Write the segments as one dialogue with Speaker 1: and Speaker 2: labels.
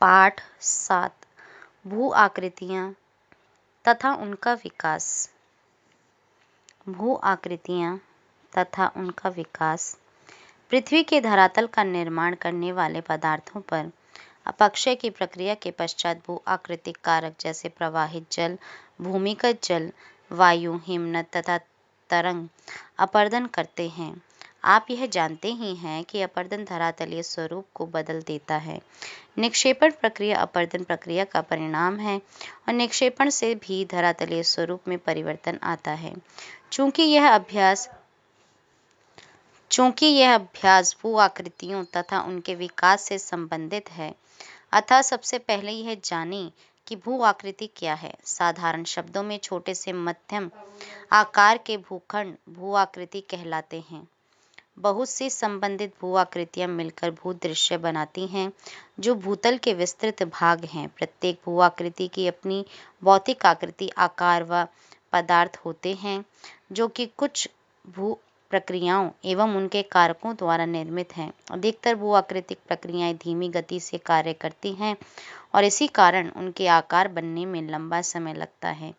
Speaker 1: पाठ 7 भू आकृतियाँ तथा उनका विकास। भू आकृतियाँ तथा उनका विकास पृथ्वी के धरातल का निर्माण करने वाले पदार्थों पर अपक्षय की प्रक्रिया के पश्चात भू आकृतिक कारक जैसे प्रवाहित जल, भूमिगत जल, वायु, हिमनद तथा तरंग अपरदन करते हैं। आप यह जानते ही हैं कि अपरदन धरातलीय स्वरूप को बदल देता है। निक्षेपण प्रक्रिया अपरदन प्रक्रिया का परिणाम है और निक्षेपण से भी धरातलीय स्वरूप में परिवर्तन आता है। चूंकि यह अभ्यास भू आकृतियों तथा उनके विकास से संबंधित है, अतः सबसे पहले यह जानें कि भू आकृति क्या है। साधारण शब्दों में छोटे से मध्यम आकार के भूखंड भू आकृति कहलाते हैं। बहुत सी संबंधित भू आकृतियां मिलकर भूदृश्य बनाती हैं, जो भूतल के विस्तृत भाग हैं। प्रत्येक भू आकृति की अपनी भौतिक आकृति, आकार व पदार्थ होते हैं, जो कि कुछ भू प्रक्रियाओं एवं उनके कारकों द्वारा निर्मित हैं। अधिकतर भू आकृतिक प्रक्रियाएं धीमी गति से कार्य करती हैं और इसी कारण उनके आकार बनने में लंबा समय लगता है।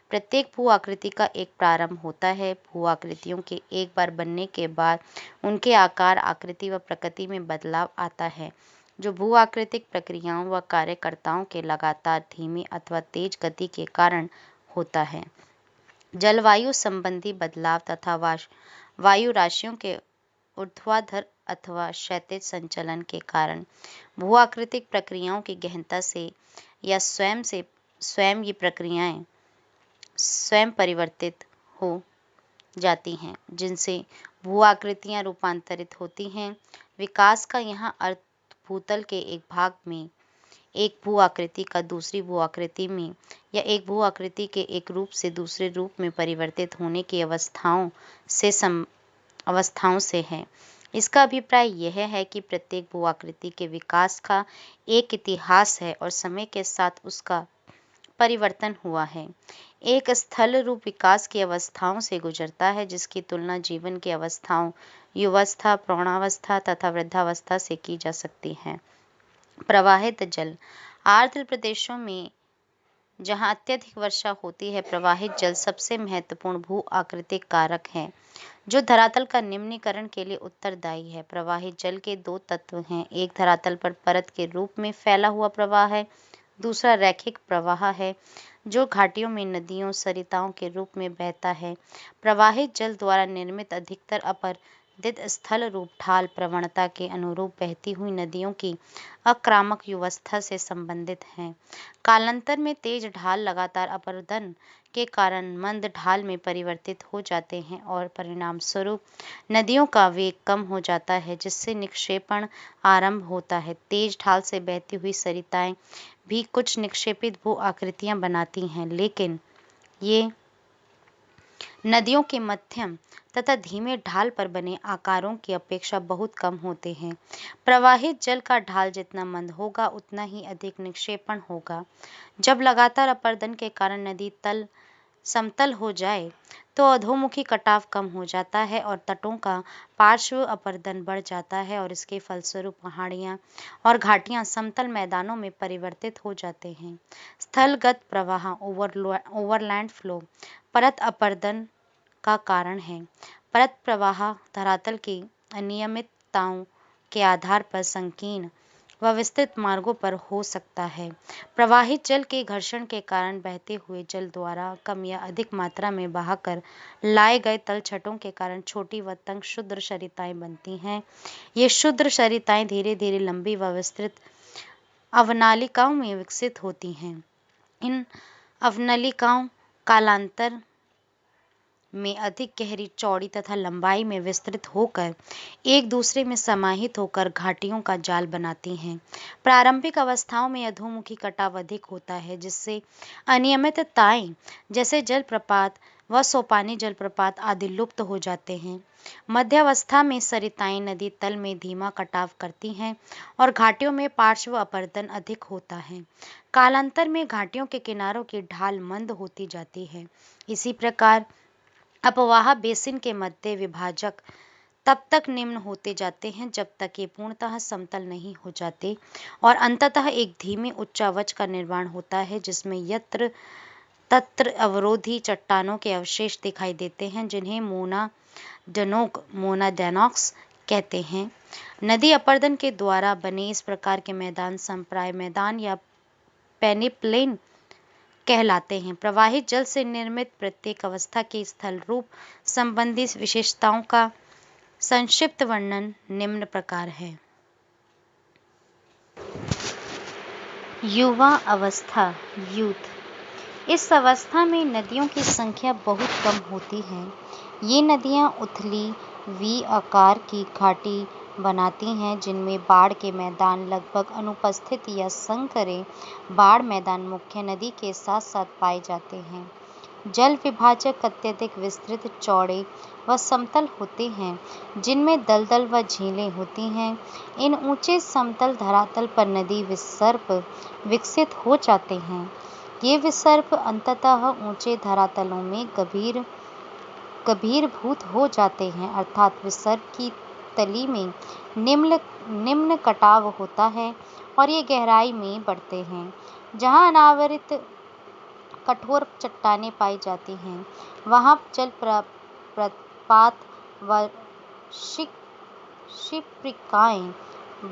Speaker 1: प्रत्येक भू आकृति का एक प्रारंभ होता है। भू आकृतियों के एक बार बनने के बाद उनके आकार, आकृति व प्रकृति में बदलाव आता है, जो भू आकृतिक प्रक्रियाओं व कार्यकर्ताओं के लगातार धीमी अथवा तेज गति के कारण होता है। जलवायु संबंधी बदलाव तथा वायु राशियों के ऊर्ध्वाधर अथवा क्षैतिज संचलन के कारण भू आकृतिक प्रक्रियाओं की गहनता से या स्वयं ये प्रक्रियाएं स्वयं परिवर्तित हो जाती हैं, जिनसे भू आकृतियां रूपांतरित होती हैं। विकास का यहाँ अर्थ भूतल के एक भाग में एक भू आकृति का दूसरी भू आकृति में या एक भू आकृति के एक रूप से दूसरे रूप में परिवर्तित होने की अवस्थाओं से है। इसका अभिप्राय यह है कि प्रत्येक भू आकृति के विकास का एक इतिहास है और समय के साथ उसका परिवर्तन हुआ है। एक स्थल रूप विकास की अवस्थाओं से गुजरता है, जिसकी तुलना जीवन की अवस्थाओं, युवावस्था, प्रौढ़ावस्था तथा वृद्धावस्था से की जा सकती है। प्रवाहित जल आर्द्र प्रदेशों में जहाँ अत्यधिक वर्षा होती है, प्रवाहित जल सबसे महत्वपूर्ण भू आकृतिक कारक है, जो धरातल का निम्नीकरण के लिए उत्तरदायी है। प्रवाहित जल के दो तत्व हैं, एक धरातल पर परत के रूप में फैला हुआ प्रवाह है, दूसरा रैखिक प्रवाह है, जो घाटियों में नदियों, सरिताओं के रूप में बहता है। प्रवाहित जल द्वारा निर्मित अधिकतर अपरदित स्थल रूप ढाल प्रवणता के अनुरूप बहती हुई नदियों की आक्रामक युवस्था से संबंधित हैं। कालांतर में तेज ढाल लगातार अपरदन के कारण मंद ढाल में परिवर्तित हो जाते हैं और परिणाम स्वरूप नदियों का वेग कम हो जाता है, जिससे निक्षेपण आरंभ होता है। तेज ढाल से बहती हुई सरिताएं भी कुछ निक्षेपित भू आकृतियां बनाती हैं, लेकिन ये नदियों के मध्यम तथा धीमे ढाल पर बने आकारों की अपेक्षा बहुत कम होते हैं। प्रवाहित जल का ढाल जितना मंद होगा, उतना ही अधिक निक्षेपण होगा। जब लगातार अपरदन के कारण नदी तल समतल हो जाए, तो अधोमुखी कटाव कम हो जाता है और तटों का पार्श्व अपरदन बढ़ जाता है और इसके फलस्वरूप पहाड़ियाँ और घाटियाँ समतल मैदानों में परिवर्तित हो जाते हैं। स्थलगत प्रवाह ओवरलैंड फ्लो परत अपरदन का कारण है। परत प्रवाह धरातल की अनियमितताओं के आधार पर संकीर्ण व विस्तृत मार्गों पर हो सकता है। प्रवाहित जल के घर्षण के कारण बहते हुए जल द्वारा कम या अधिक मात्रा में बहाकर लाए गए तलछटों के कारण छोटी व तंग क्षुद्र सरिताएं बनती हैं। ये क्षुद्र सरिताएं धीरे धीरे लंबी व विस्तृत अवनालिकाओं में विकसित होती हैं। इन अवनलिकाओं कालांतर में अधिक गहरी, चौड़ी तथा लंबाई में विस्तृत होकर एक दूसरे में समाहित होकर घाटियों का जाल बनाती हैं। प्रारंभिक अवस्थाओं में अधोमुखी कटाव अधिक होता है, जिससे अनियमितताएं जैसे जलप्रपात व सोपानी जलप्रपात आदि लुप्त हो जाते हैं। मध्यावस्था में सरिताएं नदी तल में धीमा कटाव करती हैं और घाटियों में पार्श्व अपरदन अधिक होता है। कालांतर में घाटियों के किनारों की ढाल मंद होती जाती है। इसी प्रकार अपवाह बेसिन के मध्य विभाजक तब तक निम्न होते जाते हैं जब तक ये पूर्णतः समतल नहीं हो जाते और अंततः एक धीमी उच्चावच का निर्माण होता है जिसमें यत्र तत्र अवरोधी चट्टानों के अवशेष दिखाई देते हैं जिन्हें मोनाडेनोक्स कहते हैं। नदी अपर्दन के द्वारा बने इस प्रकार के मैदान संप्राय मैदान या पेनिप्लेन कहलाते हैं। प्रवाहित जल से निर्मित प्रत्येक अवस्था के स्थल रूप संबंधी विशेषताओं का संक्षिप्त वर्णन निम्न प्रकार है। युवा अवस्था यूथ। इस अवस्था में नदियों की संख्या बहुत कम होती है। ये नदियाँ उथली वी आकार की घाटी बनाती हैं जिनमें बाढ़ के मैदान लगभग अनुपस्थित या संकरे बाढ़ मैदान मुख्य नदी के साथ साथ पाए जाते हैं। जल विभाजक अत्यधिक विस्तृत चौड़े व समतल होते हैं जिनमें दलदल व झीलें होती हैं। इन ऊंचे समतल धरातल पर नदी विसर्प विकसित हो जाते हैं। ये विसर्प अंततः ऊंचे धरातलों में गभीरभूत हो जाते हैं अर्थात विसर्प की तली में निम्न कटाव होता है और ये गहराई में बढ़ते हैं। जहाँ अनावृत कठोर चट्टानें पाई जाती हैं वहाँ जल प्रपात व शिप्रिकाएं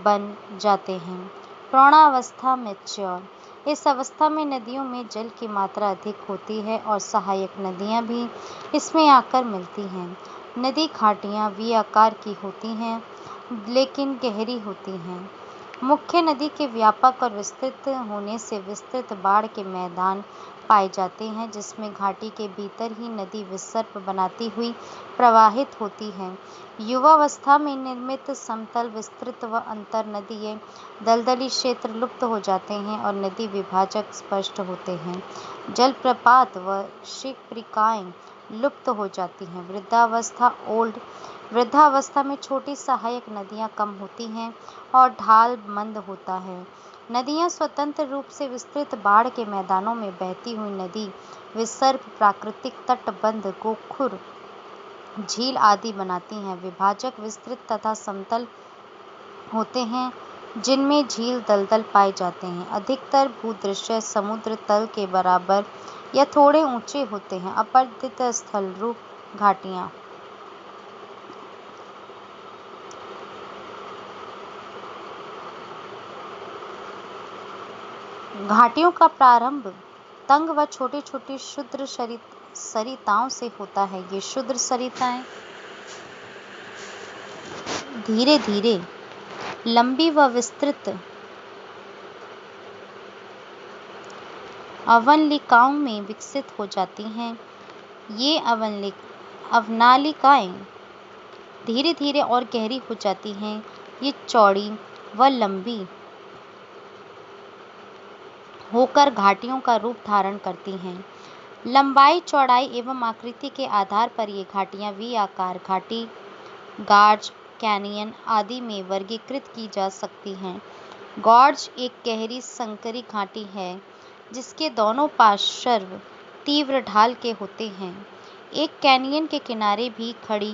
Speaker 1: बन जाते हैं। प्रौढ़ावस्था मैच्योर। इस अवस्था में नदियों में जल की मात्रा अधिक होती है और सहायक नदियाँ भी इसमें आकर मिलती हैं। नदी घाटियाँ वी आकार की होती हैं लेकिन गहरी होती हैं। मुख्य नदी के व्यापक और विस्तृत होने से विस्तृत बाढ़ के मैदान पाए जाते हैं जिसमें घाटी के भीतर ही नदी विसर्प बनाती हुई प्रवाहित होती है। युवावस्था में निर्मित समतल विस्तृत व अंतर नदीय दलदली क्षेत्र लुप्त हो जाते हैं और नदी विभाजक स्पष्ट होते हैं। जलप्रपात व शिप्रिकाएं लुप्त हो जाती हैं। वृद्धावस्था ओल्ड। वृद्धावस्था में छोटी सहायक नदियाँ कम होती हैं और ढाल मंद होता है। नदियाँ स्वतंत्र रूप से विस्तृत बाढ़ के मैदानों में बहती हुई नदी विसर्प प्राकृतिक तटबंध गोखुर झील आदि बनाती हैं। विभाजक विस्तृत तथा समतल होते हैं जिनमें झील दलदल पाए जाते हैं। अधिकतर भूदृश्य समुद्र तल के बराबर या थोड़े ऊंचे होते हैं। अपर्दित स्थल रूप घाटियाँ। घाटियों का प्रारंभ तंग व छोटी छोटी क्षुद्र सरिताओं से होता है। ये क्षुद्र सरिताएं धीरे धीरे लंबी व विस्तृत अवनलिकाओं में विकसित हो जाती हैं। ये अवनालिकाएं धीरे धीरे और गहरी हो जाती हैं। ये चौड़ी व लंबी होकर घाटियों का रूप धारण करती हैं। लंबाई चौड़ाई एवं आकृति के आधार पर ये घाटियाँ वी आकार घाटी गार्ज कैनियन आदि में वर्गीकृत की जा सकती हैं। गॉर्ज एक गहरी संकरी घाटी है जिसके दोनों पार्श्व तीव्र ढाल के होते हैं। एक कैनियन के किनारे भी खड़ी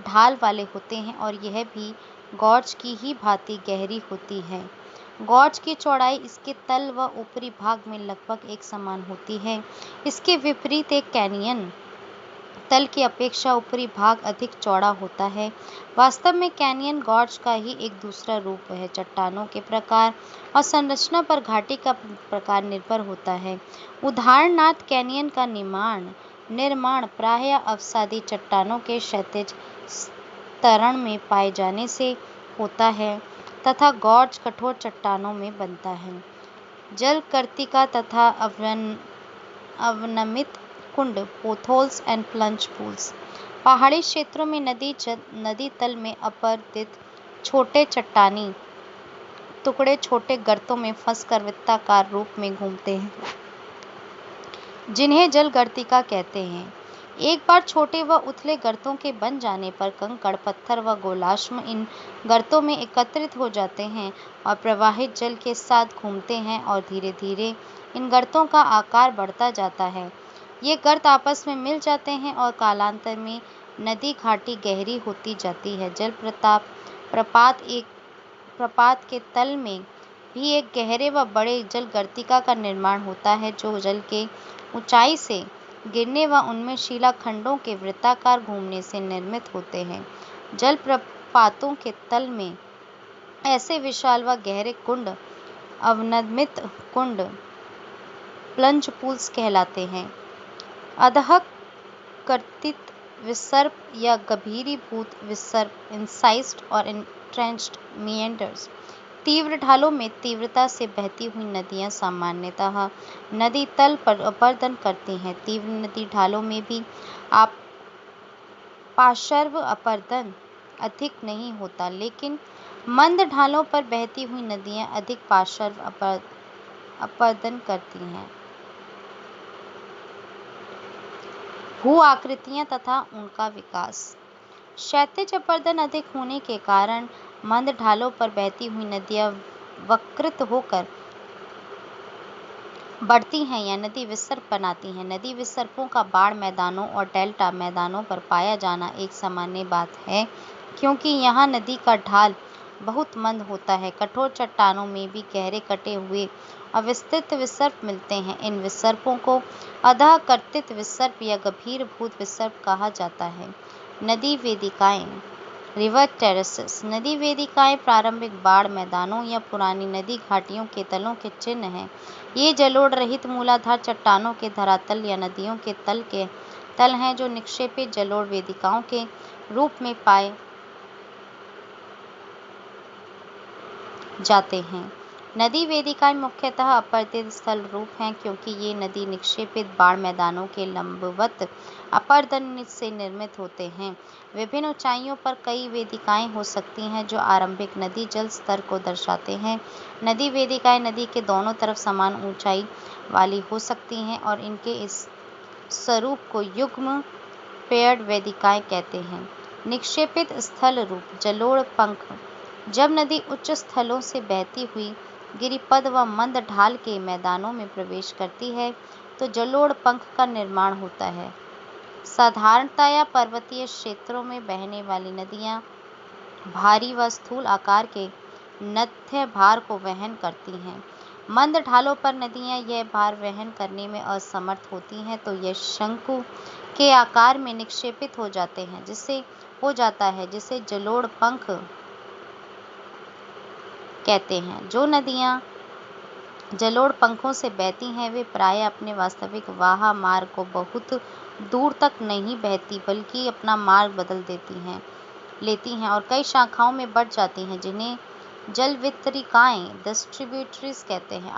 Speaker 1: ढाल वाले होते हैं और यह भी गॉर्ज की ही भांति गहरी होती है। गॉर्ज की चौड़ाई इसके तल व ऊपरी भाग में लगभग एक समान होती है। इसके विपरीत एक कैनियन तल की अपेक्षा ऊपरी भाग अधिक चौड़ा होता है। वास्तव में कैनियन गॉर्ज का ही एक दूसरा रूप है। चट्टानों के प्रकार और संरचना पर घाटी का प्रकार निर्भर होता है। उदाहरणार्थ कैनियन का निर्माण प्रायः अवसादी चट्टानों के क्षैतिज स्तरण में पाए जाने से होता है तथा गॉर्ज कठोर चट्टानों में बनता है। जलकर्तिका तथा अवनमित कुंड पोथोल्स एंड प्लंज पूल्स। पहाड़ी क्षेत्रों में नदी तल में अपर्दित छोटे चट्टानी टुकड़े छोटे गर्तों में फंसकर वृत्ताकार रूप में घूमते हैं जिन्हें जलगर्तिका कहते हैं। एक बार छोटे व उथले गर्तों के बन जाने पर कंकड़ पत्थर व गोलाश्म इन गर्तों में एकत्रित हो जाते हैं और प्रवाहित जल के साथ घूमते हैं और धीरे धीरे इन गर्तों का आकार बढ़ता जाता है। ये गर्त आपस में मिल जाते हैं और कालांतर में नदी घाटी गहरी होती जाती है। प्रपात के तल में भी एक गहरे व बड़े जलगर्तिका का निर्माण होता है, जो जल के ऊंचाई से गिरने व उनमें शिलाखंडों के वृत्ताकार घूमने से निर्मित होते हैं। जलप्रपातों के तल में ऐसे विशाल व गहरे कुंड अवनमित कुंड प्लंज पूल्स कहलाते हैं। अधः कर्तित विसर्प या गभीरीभूत विसर्प, इंसाइज्ड और इंट्रेंच्ड मीएंडर्स। तीव्र ढालों में तीव्रता से बहती हुई नदियां सामान्यतः नदी तल पर अपरदन करती हैं। तीव्र नदी ढालों में भी पार्श्व अपरदन अधिक नहीं होता, लेकिन मंद ढालों पर बहती हुई नदियां अधिक पार्श्व अपरदन करती हैं। भू आकृतियां तथा उनका विकास। क्षैतिज अपरदन अधिक होने के कारण मंद ढालों पर बहती हुई नदियां वक्रित होकर बढ़ती हैं या नदी विसर्प बनाती हैं। नदी विसर्पों का बाढ़ मैदानों और डेल्टा मैदानों पर पाया जाना एक सामान्य बात है, क्योंकि यहाँ नदी का ढाल बहुत मंद होता है। कठोर चट्टानों में भी गहरे कटे हुए अविस्तृत विसर्प मिलते हैं। इन विसर्पों को अधः कर्तित विसर्प या गभीरभूत विसर्प कहा जाता है। नदी वेदिकाएं, रिवर टेरेसेस। नदी वेदिकाएं प्रारंभिक बाढ़ मैदानों या पुरानी नदी घाटियों के तलों के चिन्ह हैं। ये जलोढ़ रहित मूलाधार चट्टानों के धरातल या नदियों के तल हैं, जो निक्षेपित जलोढ़ वेदिकाओं के रूप में पाए जाते हैं। नदी वेदिकाएं मुख्यतः अपरदित स्थल रूप हैं, क्योंकि ये नदी निक्षेपित बाढ़ मैदानों के लंबवत अपरदन से निर्मित होते हैं। विभिन्न ऊंचाइयों पर कई वेदिकाएं हो सकती हैं, जो आरंभिक नदी जल स्तर को दर्शाते हैं। नदी वेदिकाएं नदी के दोनों तरफ समान ऊंचाई वाली हो सकती हैं और इनके इस स्वरूप को युग्म पेयर्ड वेदिकाएं कहते हैं। निक्षेपित स्थल रूप। जलोढ़ पंख। जब नदी उच्च स्थलों से बहती हुई गिरिपद व मंद ढाल के मैदानों में प्रवेश करती है, तो जलोढ़ पंख का निर्माण होता है। साधारणतया पर्वतीय क्षेत्रों में बहने वाली नदियां भारी व स्थूल आकार के नद्य भार को वहन करती हैं। मंद ढालों पर नदियां यह भार वहन करने में असमर्थ होती हैं, तो यह शंकु के आकार में निक्षेपित हो जाता है, जिसे जलोढ़ पंख कहते हैं। जो नदियां जलोढ़ पंखों से बहती हैं, वे प्रायः अपने वास्तविक वाह मार्ग को बहुत दूर तक नहीं बहती, बल्कि अपना मार्ग बदल लेती हैं और कई शाखाओं में बढ़ जाती हैं, जिन्हें जलवितरिकाएं डिस्ट्रीब्यूटरीज कहते हैं।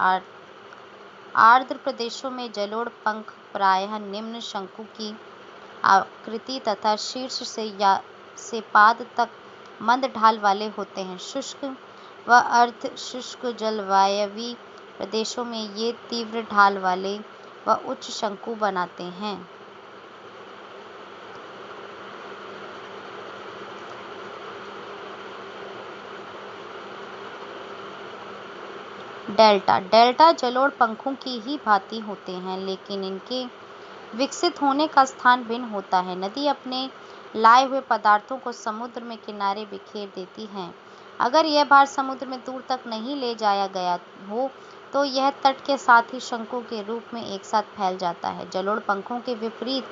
Speaker 1: आर्द्र प्रदेशों में जलोढ़ पंख प्रायः निम्न शंकु की आकृति तथा शीर्ष से पाद तक मंद ढाल वाले होते हैं। शुष्क व अर्ध शुष्क जलवायवी प्रदेशों में ये तीव्र ढाल वाले व उच्च शंकु बनाते हैं। डेल्टा जलोढ़ पंखों की ही भांति होते हैं, लेकिन इनके विकसित होने का स्थान भिन्न होता है। नदी अपने लाए हुए पदार्थों को समुद्र में किनारे बिखेर देती है। अगर यह भार समुद्र में दूर तक नहीं ले जाया गया हो, तो यह तट के साथ ही शंकु के रूप में एक साथ फैल जाता है। जलोढ़ पंखों के विपरीत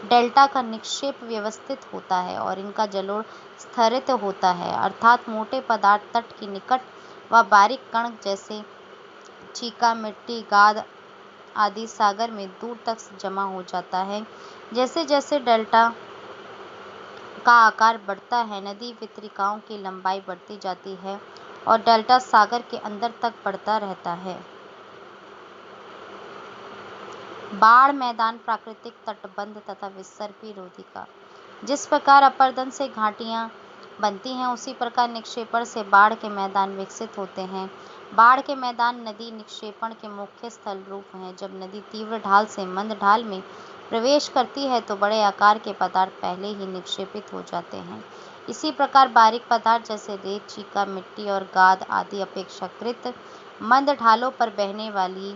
Speaker 1: डेल्टा का निक्षेप व्यवस्थित होता है और इनका जलोढ़ स्थिरित होता है, अर्थात मोटे पदार्थ तट के निकट व बारीक कण जैसे चीका, मिट्टी, गाद आदि सागर में दूर तक जमा हो जाता है। जैसे जैसे डेल्टा का आकार बढ़ता है, नदी वितरिकाओं की लंबाई बढ़ती जाती है और डेल्टा सागर के अंदर तक बढ़ता रहता है। बाढ़ मैदान, प्राकृतिक तटबंध तथा विसर्पी रोधिका। जिस प्रकार अपरदन से घाटियां बनती हैं, उसी प्रकार निक्षेपण से बाढ़ के मैदान विकसित होते हैं। बाढ़ के मैदान नदी निक्षेपण के मुख्य स्थल रूप हैं। जब नदी तीव्र ढाल से मंद ढाल में प्रवेश करती है, तो बड़े आकार के पदार्थ पहले ही निक्षेपित हो जाते हैं। इसी प्रकार बारीक पदार्थ जैसे रेत, चीका, मिट्टी और गाद आदि अपेक्षाकृत मंद ढालों पर बहने वाली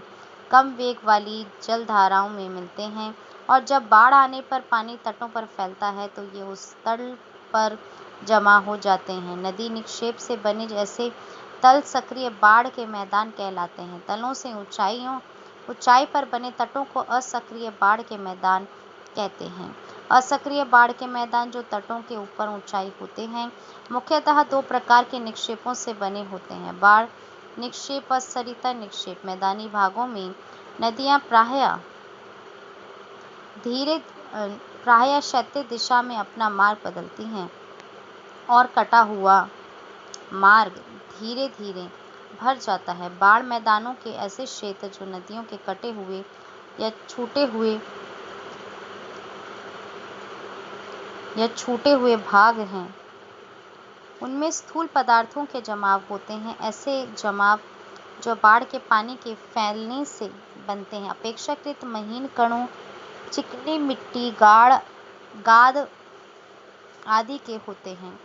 Speaker 1: कम वेग वाली जलधाराओं में मिलते हैं। और जब बाढ़ आने पर पानी तटों पर फैलता है तो ये उस तल पर जमा हो जाते हैं। नदी निक्षेप से बने ऐसे तल सक्रिय बाढ़ के मैदान कहलाते हैं। तलों से ऊंचाई पर बने तटों को असक्रिय बाढ़ के मैदान कहते हैं। असक्रिय बाढ़ के मैदान जो तटों के ऊपर ऊंचाई होते हैं, मुख्यतः दो प्रकार के निक्षेपों से बने होते हैं, बाढ़ निक्षेप और सरिता निक्षेप। मैदानी भागों में नदियां प्रायः क्षैतिज दिशा में अपना मार्ग बदलती हैं और कटा हुआ मार्ग धीरे धीरे भर जाता है। बाढ़ मैदानों के ऐसे क्षेत्र जो नदियों के कटे हुए या छूटे हुए भाग हैं, उनमें स्थूल पदार्थों के जमाव होते हैं। ऐसे जमाव जो बाढ़ के पानी के फैलने से बनते हैं, अपेक्षाकृत महीन कणों, चिकनी मिट्टी, गाद आदि के होते हैं।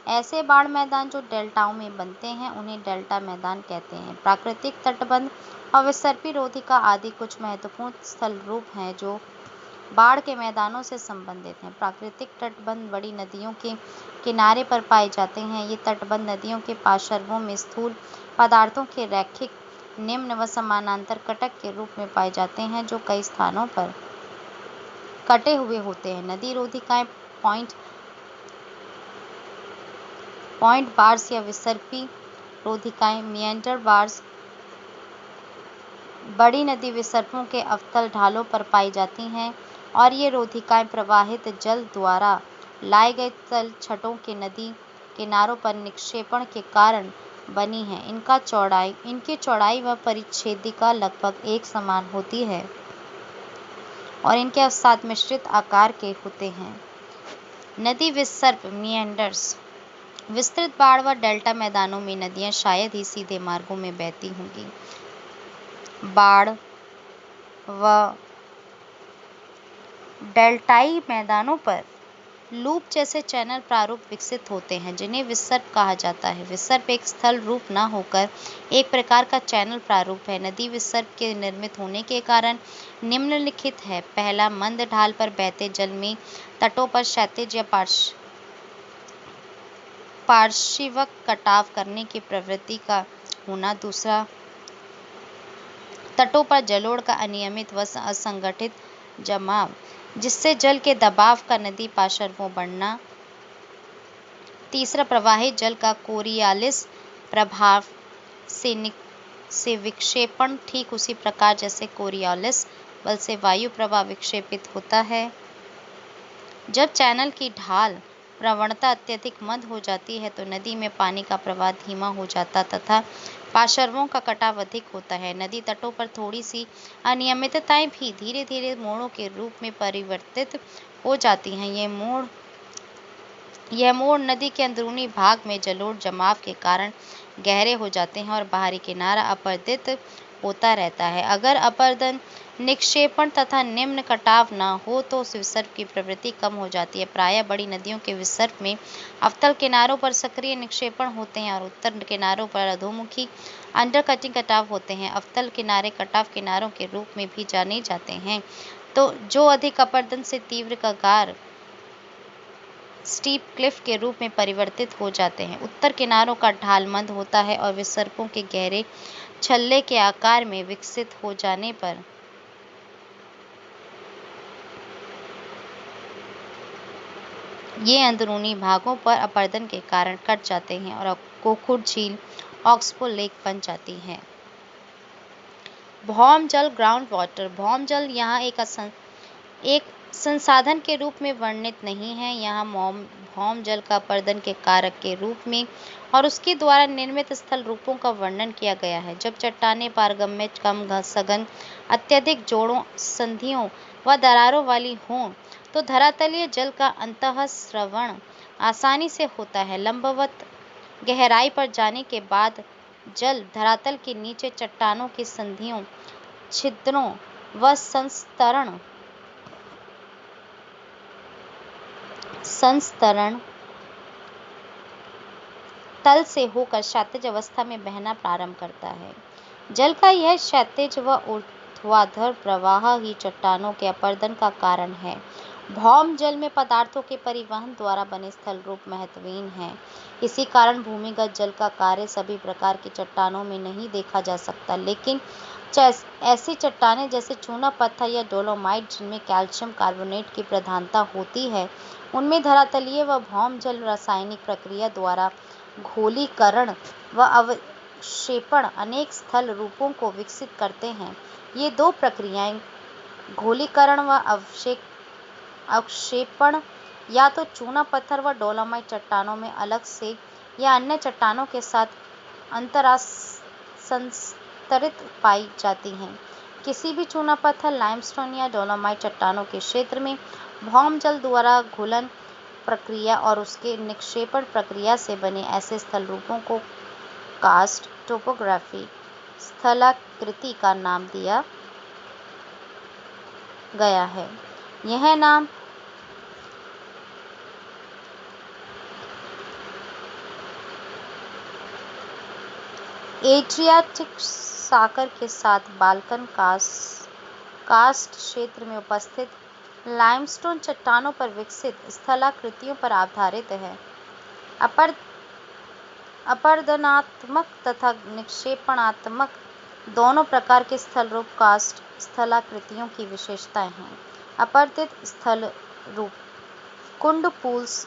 Speaker 1: ऐसे बाढ़ मैदान जो डेल्टाओं में बनते हैं, उन्हें डेल्टा मैदान कहते हैं। प्राकृतिक तटबंध और विसर्पी रोधिका आदि कुछ महत्वपूर्ण स्थल रूप हैं जो बाढ़ के मैदानों से संबंधित हैं। प्राकृतिक तटबंध बड़ी नदियों के किनारे पर पाए जाते हैं। ये तटबंध नदियों के पार्श्वों में स्थूल पदार्थों के रैखिक निम्न व समानांतर कटक के रूप में पाए जाते हैं जो कई स्थानों पर कटे हुए होते हैं। नदी रोधिकाएं पॉइंट बार्स या विसर्पी रोधिकाएं मिएंडर बार्स बड़ी नदी विसर्पों के अवतल ढालों पर पाई जाती हैं और ये रोधिकाएं प्रवाहित जल द्वारा लाए गए तल छटों के नदी किनारों पर निक्षेपण के कारण बनी हैं। इनकी चौड़ाई व परिच्छेदिका लगभग एक समान होती है और इनके अवसाद मिश्रित आकार के होते हैं। नदी विसर्प मिएंडर्स। विस्तृत बाढ़ व डेल्टा मैदानों में नदियां शायद ही सीधे मार्गों में बहती होंगी। बाढ़ व डेल्टाई मैदानों पर लूप जैसे चैनल प्रारूप विकसित होते हैं जिन्हें विसर्प कहा जाता है। विसर्प एक स्थल रूप न होकर एक प्रकार का चैनल प्रारूप है। नदी विसर्प के निर्मित होने के कारण निम्नलिखित है। पहला, मंद ढाल पर बहते जल में तटों पर क्षैतिज या पार्श्विक कटाव करने की प्रवृत्ति का होना। दूसरा, तटों पर जलोढ़ का अनियमित व असंगठित जमाव जिससे जल के दबाव का नदी पार्श्वों बढ़ना। तीसरा, प्रवाहित जल का कोरियालिस प्रभाव से विक्षेपण ठीक उसी प्रकार जैसे कोरियोलिस बल से वायु प्रवाह विक्षेपित होता है। जब चैनल की ढाल प्रवणता अत्यधिक मंद हो जाती है तो नदी में पानी का प्रवाह धीमा हो जाता तथा पार्श्वों का कटाव अधिक होता है। नदी तटों पर थोड़ी सी अनियमितताएं भी धीरे धीरे मोड़ों के रूप में परिवर्तित हो जाती हैं। यह मोड़ नदी के अंदरूनी भाग में जलोढ़ जमाव के कारण गहरे हो जाते हैं और बाहरी किनारा अपरदित होता रहता है। अगर अपरदन, निक्षेपण तथा निम्न कटाव न हो तो विसर्प की प्रवृत्ति कम हो जाती है। प्रायः बड़ी नदियों के विसर्प में अवतल किनारों पर सक्रिय निक्षेपण होते हैं और उत्तर किनारों पर अधोमुखी अंडरकटिंग कटाव होते हैं। अवतल किनारे कटाव किनारों के रूप में भी जाने जाते हैं तो जो अधिक अपरदन से तीव्र कगार स्टीप क्लिफ के रूप में परिवर्तित हो जाते हैं। उत्तर किनारों का ढाल मंद होता है और विसर्पों के गहरे छल्ले के आकार में विकसित हो जाने पर ये अंदरूनी भागों पर अपरदन के कारण कट जाते हैं और कोखुड झील ऑक्सबो लेक बन जाती है। भौम जल ग्राउंड वाटर। भौम जल यहाँ एक संसाधन के रूप में वर्णित नहीं है। यहाँ भौम जल का अपरदन के कारक के रूप में और उसके द्वारा निर्मित स्थल रूपों का वर्णन किया गया है। जब चट्टानें पारगम्य, कम सघन, अत्यधिक जोड़ों, संधियों व दरारों वाली हों तो धरातलीय जल का अंतःस्रवण आसानी से होता है। लंबवत गहराई पर जाने के बाद जल धरातल के नीचे चट्टानों की संधियों, छिद्रों व संस्तरण तल से होकर क्षैतिज अवस्था में बहना प्रारंभ करता है। जल का यह क्षैतिज व ऊर्ध्वाधर प्रवाह ही चट्टानों के अपरदन का कारण है। भौम जल में पदार्थों के परिवहन द्वारा बने स्थल रूप महत्वहीन है। इसी कारण भूमिगत जल का कार्य सभी प्रकार की चट्टानों में नहीं देखा जा सकता, लेकिन ऐसी चट्टानें जैसे चूना पत्थर या डोलोमाइट जिनमें कैल्शियम कार्बोनेट की प्रधानता होती है, उनमें धरातलीय व भौम जल रासायनिक प्रक्रिया द्वारा घोलीकरण व अवक्षेपण अनेक स्थल रूपों को विकसित करते हैं। ये दो प्रक्रियाएं, घोलीकरण व अवक्षेपण, या तो चूना पत्थर व डोलोमाइट चट्टानों में अलग से या अन्य चट्टानों के साथ अंतरासंस्तरित पाई जाती हैं। किसी भी चूना पत्थर, लाइमस्टोन या डोलोमाइट चट्टानों के क्षेत्र में भौम जल द्वारा घुलन प्रक्रिया और उसके निक्षेपण प्रक्रिया से बने ऐसे स्थल रूपों को कास्ट टोपोग्राफी स्थलाकृति का नाम दिया गया है। यह नाम एड्रियाटिक सागर के साथ बाल्कन कास्ट क्षेत्र में उपस्थित लाइमस्टोन चट्टानों पर विकसित स्थलाकृतियों पर आधारित है। अपरदनात्मक तथा निक्षेपणात्मक दोनों प्रकार के स्थल रूप कास्ट स्थलाकृतियों की विशेषताएं हैं। अपरदित स्थल रूप कुंड, पूल्स,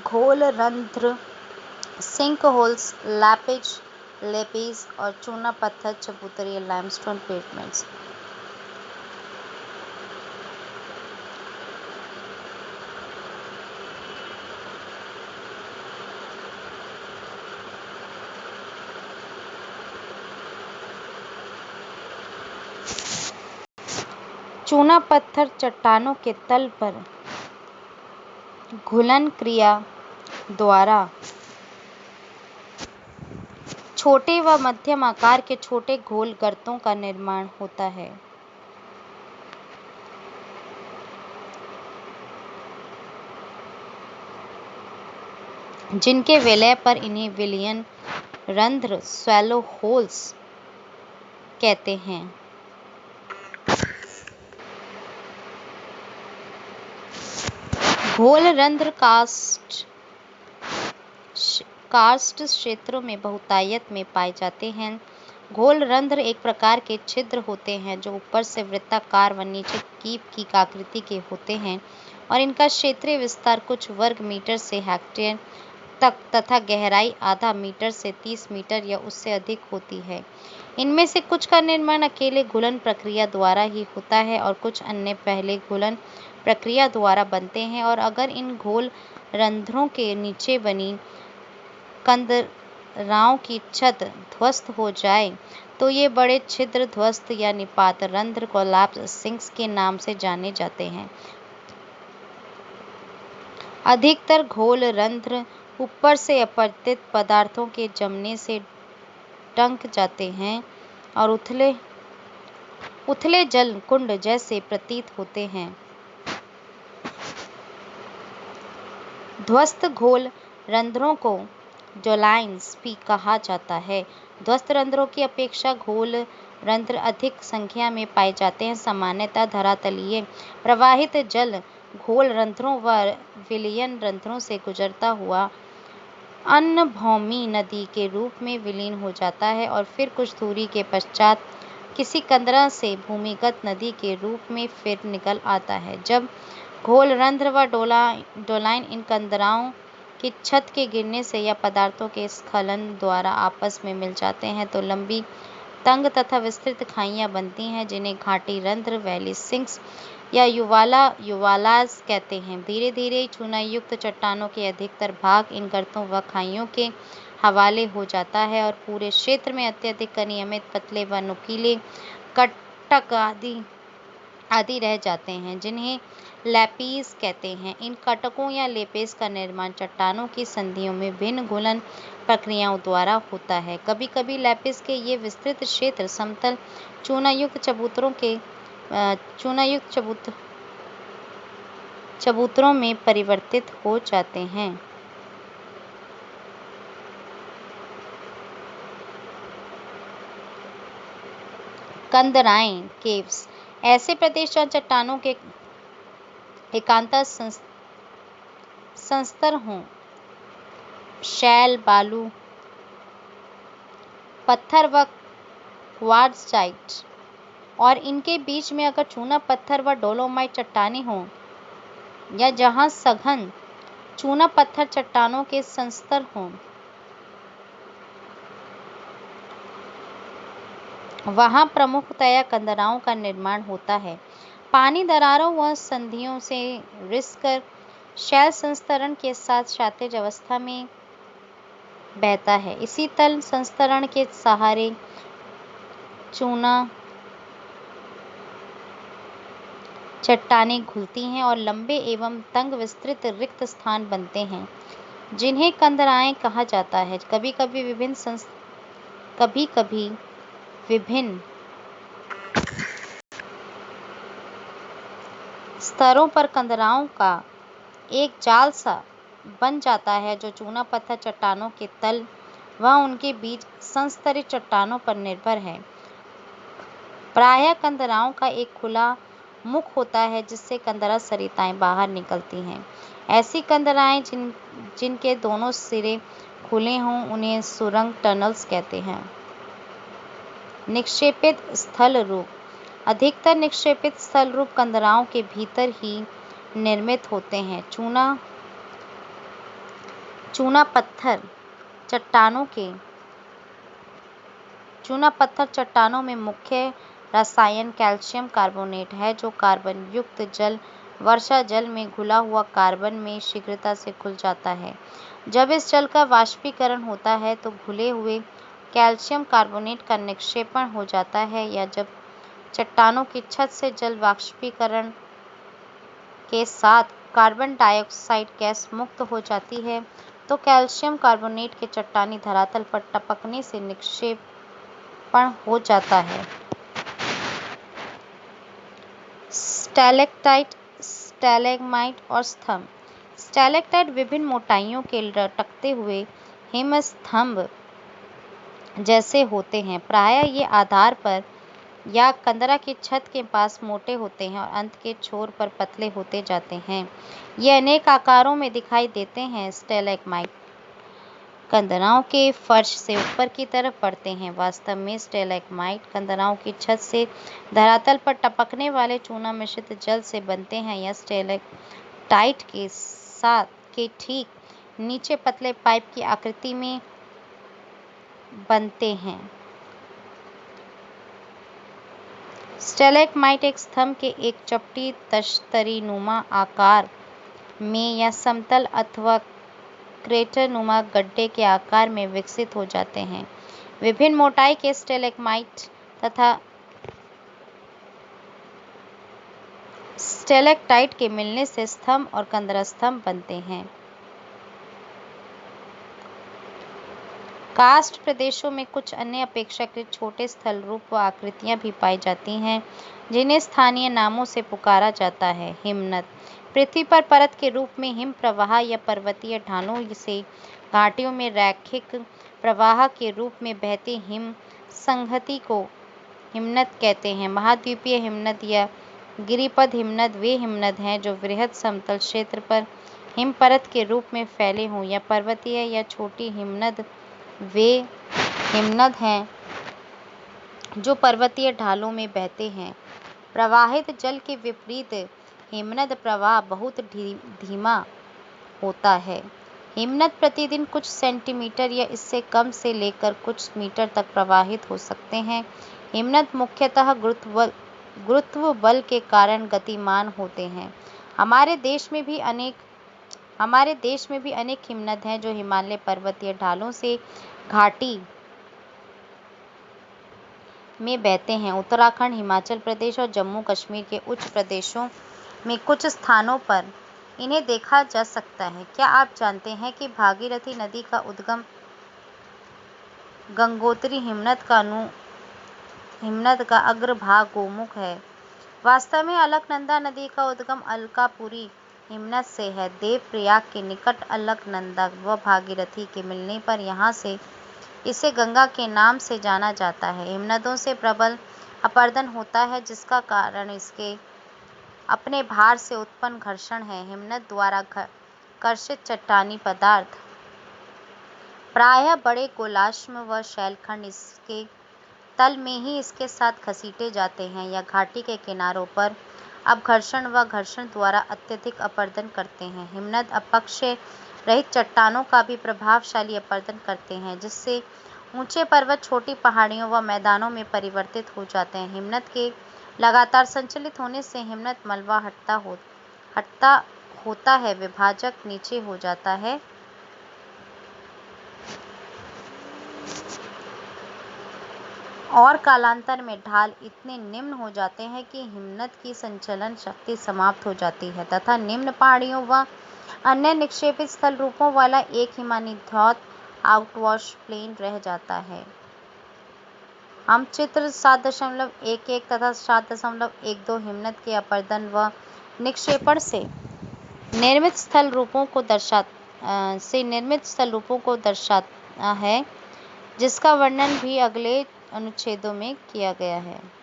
Speaker 1: घोल रंध्र, सिंक होल्स, लेपेज और चूना पत्थर चबूतरे लाइमस्टोन पेवमेंट्स। चूना पत्थर चट्टानों के तल पर घुलन क्रिया द्वारा छोटे व मध्यम आकार के छोटे घोल गर्तों का निर्माण होता है। जिनके विलय पर इन्हें विलयन रंध्र स्वैलो होल्स कहते हैं। घोल रंध्र कार्स्ट क्षेत्रों में बहुतायत में पाए जाते हैं। घोल रंध्र एक प्रकार के छिद्र होते हैं जो ऊपर से वृत्ताकार व नीचे कीप की आकृति के होते हैं और इनका क्षेत्रीय विस्तार कुछ वर्ग मीटर से हेक्टेयर तक तथा गहराई आधा मीटर से 30 मीटर या उससे अधिक होती है। इनमें से कुछ का निर्माण अकेले घुलन प्रक्रिया द्वारा ही होता है और कुछ अन्य पहले घुलन प्रक्रिया द्वारा बनते हैं, और अगर इन घोल रंध्रों के नीचे बनी कंदराओं की छत ध्वस्त हो जाए तो ये बड़े छिद्र ध्वस्त या निपात रंध्र कोलैप्स सिंक्स के नाम से जाने जाते हैं। अधिकतर घोल रंध्र ऊपर से अपरदित पदार्थों के जमने से ढक जाते हैं और उथले जल कुंड जैसे प्रतीत होते हैं। ध्वस्त घोल रंध्रों को डोलाइन्स भी कहा जाता है। ध्वस्त रंध्रों की अपेक्षा घोल रंध्र अधिक संख्या में पाए जाते हैं। सामान्यतः धरातलीय प्रवाहित जल घोल रंध्रों व विलयन रंध्रों से गुजरता हुआ अनभौमी नदी के रूप में विलीन हो जाता है और फिर कुछ दूरी के पश्चात किसी कंदरा से भूमिगत नदी के रूप में फिर निकल आता है। जब घोल रंध्र व डोलाइन इन कंदराओं की छत के गिरने से या पदार्थों के स्खलन द्वारा आपस में मिल जाते हैं तो लंबी, तंग तथा विस्तृत खाइयां बनती हैं, जिन्हें घाटी रंध्र, वैली सिंक्स या युवालास कहते हैं। धीरे धीरे चूनायुक्त चट्टानों के अधिकतर भाग इन गर्तों व खाइयों के हवाले हो जाता है और पूरे क्षेत्र में अत्यधिक अनियमित, पतले व नुकीले कटक आदि रह जाते हैं, जिन्हें लैपीज कहते हैं। इन कटकों या लेपेज का निर्माण चट्टानों की संधियों में भिन्न घुलन प्रक्रियाओं द्वारा होता है। कभी कभी लैपिस के ये विस्तृत क्षेत्र समतल चूनायुक्त चबूतरों में परिवर्तित हो जाते हैं। कंदराएं केव्स ऐसे प्रदेश जहाँ चट्टानों के एकांतर संस्तर हों, शैल, बालू, पत्थर व क्वार्ट्ज़ाइट, और इनके बीच में अगर चूना पत्थर व डोलोमाइट चट्टानें हों, या जहां सघन चूना पत्थर चट्टानों के संस्तर हों, वहां प्रमुखतया कंदराओं का निर्माण होता है। पानी दरारों व संधियों से रिसकर शैल संस्तरण के साथ क्षैतिज अवस्था में बहता है। इसी तल संस्तरण के सहारे चूना चट्टानें घुलती हैं और लंबे एवं तंग विस्तृत रिक्त स्थान बनते हैं, जिन्हें कंदराएं कहा जाता है। कभी कभी विभिन्न स्तरों पर कंदराओं का एक जाल सा बन जाता है, जो चूना पत्थर चट्टानों के तल व उनके बीच संस्तरित चट्टानों पर निर्भर है। प्रायः कंदराओं का एक खुला मुख होता है, जिससे कंदरा सरिताएं बाहर निकलती हैं। ऐसी कंदराएं जिनके दोनों सिरे खुले हों, उन्हें सुरंग टनल्स कहते हैं। निक्षेपित स्थल रूप अधिकतर निक्षेपित स्थल रूप कंदराओं के भीतर ही निर्मित होते हैं। चूना पत्थर चट्टानों में मुख्य रसायन कैल्शियम कार्बोनेट है, जो कार्बन युक्त जल वर्षा जल में घुला हुआ कार्बन में शीघ्रता से घुल जाता है। जब इस जल का वाष्पीकरण होता है तो घुले हुए कैल्शियम कार्बोनेट का निक्षेपण हो जाता है, या जब चट्टानों की छत से जल वाष्पीकरण के साथ कार्बन डाइऑक्साइड गैस मुक्त हो जाती है, तो कैल्शियम कार्बोनेट के चट्टानी धरातल पर टपकने से निक्षेपण हो जाता है। स्टैलेक्टाइट, स्टैलेग्माइट और स्तंभ। स्टैलेक्टाइट विभिन्न मोटाइयों के लटकते हुए हिमस्तंभ जैसे होते हैं। प्रायः ये आधार पर या कंदरा की छत के पास मोटे होते हैं और अंत के छोर पर पतले होते जाते हैं। ये अनेक आकारों में दिखाई देते हैं। स्टैलेग्माइट कंदराओं के फर्श से ऊपर की तरफ बढ़ते हैं। वास्तव में स्टैलेग्माइट कंदराओं की छत से धरातल पर टपकने वाले चूना मिश्रित जल से बनते हैं, या स्टैलेक्टाइट के ठीक नीचे पतले पाइप की आकृति में बनते हैं। स्टैलेग्माइट एक स्तंभ के एक चपटी तश्तरीनुमा आकार में या समतल अथवा क्रेटरनुमा गड्ढे के आकार में विकसित हो जाते हैं। विभिन्न मोटाई के स्टैलेग्माइट तथा स्टैलेक्टाइट के मिलने से स्तंभ और कंदरा स्तंभ बनते हैं। कार्स्ट प्रदेशों में कुछ अन्य अपेक्षाकृत छोटे स्थल रूप व आकृतियां भी पाई जाती हैं, जिन्हें स्थानीय नामों से पुकारा जाता है। हिमनद पृथ्वी पर परत के रूप में हिम प्रवाह या पर्वतीय ढालों से घाटियों में रैखिक प्रवाह के रूप में बहती हिम संहति को हिमनद कहते हैं। महाद्वीपीय हिमनद या गिरिपद हिमनद वे हिमनद हैं जो वृहद समतल क्षेत्र पर हिम परत के रूप में फैले हों, या पर्वतीय या छोटी हिमनद वे हिमनद हैं जो पर्वतीय ढालों में बहते हैं। प्रवाहित जल के विपरीत हिमनद प्रवाह बहुत धीमा होता है। हिमनद प्रतिदिन कुछ सेंटीमीटर या इससे कम से लेकर कुछ मीटर तक प्रवाहित हो सकते हैं। हिमनद मुख्यतः गुरुत्व बल के कारण गतिमान होते हैं। हमारे देश में भी अनेक हिमनद हैं जो हिमालय पर्वतीय ढालों से घाटी में बहते हैं। उत्तराखंड, हिमाचल प्रदेश और जम्मू कश्मीर के उच्च प्रदेशों में कुछ स्थानों पर इन्हें देखा जा सकता है। क्या आप जानते हैं कि भागीरथी नदी का उद्गम गंगोत्री हिमनद का अग्रभाग गोमुख है। वास्तव में अलकनंदा नदी का उद्गम अलकापुरी हिमनद से है। देवप्रयाग के निकट अलकनंदा व भागीरथी के मिलने पर यहाँ से इसे गंगा के नाम से जाना जाता है। हिमनदों से प्रबल अपर्दन होता है, जिसका कारण इसके अपने भार से उत्पन्न घर्षण है। हिमनद द्वारा कर्षित चट्टानी पदार्थ प्रायः बड़े गोलाश्म व शैलखंड इसके तल में ही इसके साथ घसीटे जाते हैं या घाटी के किनारों पर अपघर्षण व घर्षण द्वारा अत्यधिक अपर्दन करते हैं। हिमनद अपक्षय रहित चट्टानों का भी प्रभावशाली अपर्दन करते हैं, जिससे ऊंचे पर्वत छोटी पहाड़ियों व मैदानों में परिवर्तित हो जाते हैं। हिमनद के लगातार संचलित होने से हिमनद मलबा हटता होता है, विभाजक नीचे हो जाता है और कालांतर में ढाल इतने निम्न हो जाते हैं कि हिमनद की संचलन शक्ति समाप्त हो जाती है तथा निम्न पहाड़ियों व अन्य निक्षेपित स्थल रूपों वाला एक हिमानी ध्रुव आउटवॉश प्लेन रह जाता है। हम चित्र 7.11 तथा 7.12 हिमनद के अपर्दन व निक्षेपण से निर्मित स्थल रूपों को दर्शाता है, जिसका वर्णन भी अगले अनुच्छेदों में किया गया है।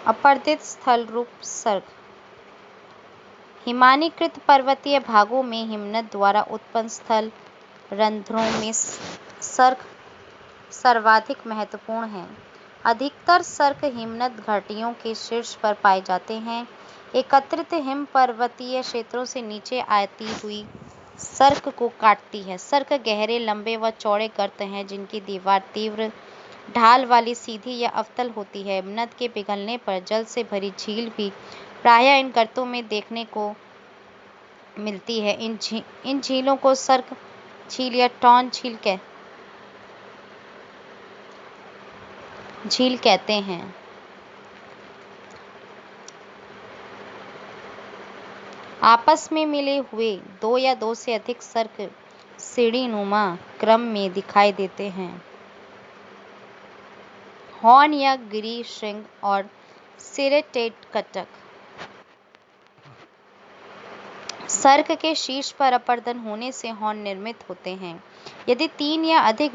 Speaker 1: अपर्दित स्थल रूप सर्ग। हिमानीकृत पर्वतीय भागों में हिमनद द्वारा उत्पन्न स्थल रंध्रों में सर्ग सर्वाधिक महत्वपूर्ण है। अधिकतर सर्ग हिमनद घाटियों के शीर्ष पर पाए जाते हैं। एकत्रित हिम पर्वतीय क्षेत्रों से नीचे आती हुई सर्ग को काटती है। सर्ग गहरे, लंबे व चौड़े गर्त हैं, जिनकी दीवार तीव्र ढाल वाली, सीधी या अवतल होती है। हिमनद के पिघलने पर जल से भरी झील भी प्रायः इन गर्तों में देखने को मिलती है। इन झीलों को सर्ग झील या टॉन झील कहते हैं। आपस में मिले हुए दो या दो से अधिक सर्ग सीढ़ीनुमा क्रम में दिखाई देते हैं। हॉर्न या गिरी श्रृंग और सिरेटेड कटक सर्ग के शीर्ष पर अपर्दन होने से हॉर्न निर्मित होते हैं। यदि तीन या अधिक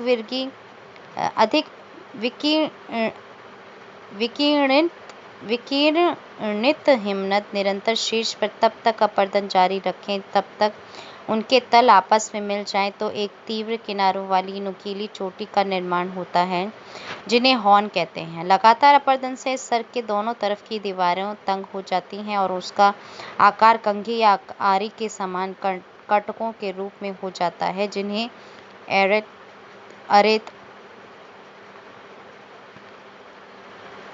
Speaker 1: विकिरणित हिमनद निरंतर शीर्ष पर तब तक अपर्दन जारी रखें तब तक उनके तल आपस में मिल जाएं, तो एक तीव्र किनारों वाली नुकीली चोटी का निर्माण होता है, जिन्हें हॉर्न कहते हैं। लगातार अपर्दन से सर्ग के दोनों तरफ की दीवारें तंग हो जाती हैं और उसका आकार कंघी या आरी के समान कटकों के रूप में हो जाता है, जिन्हें अरेत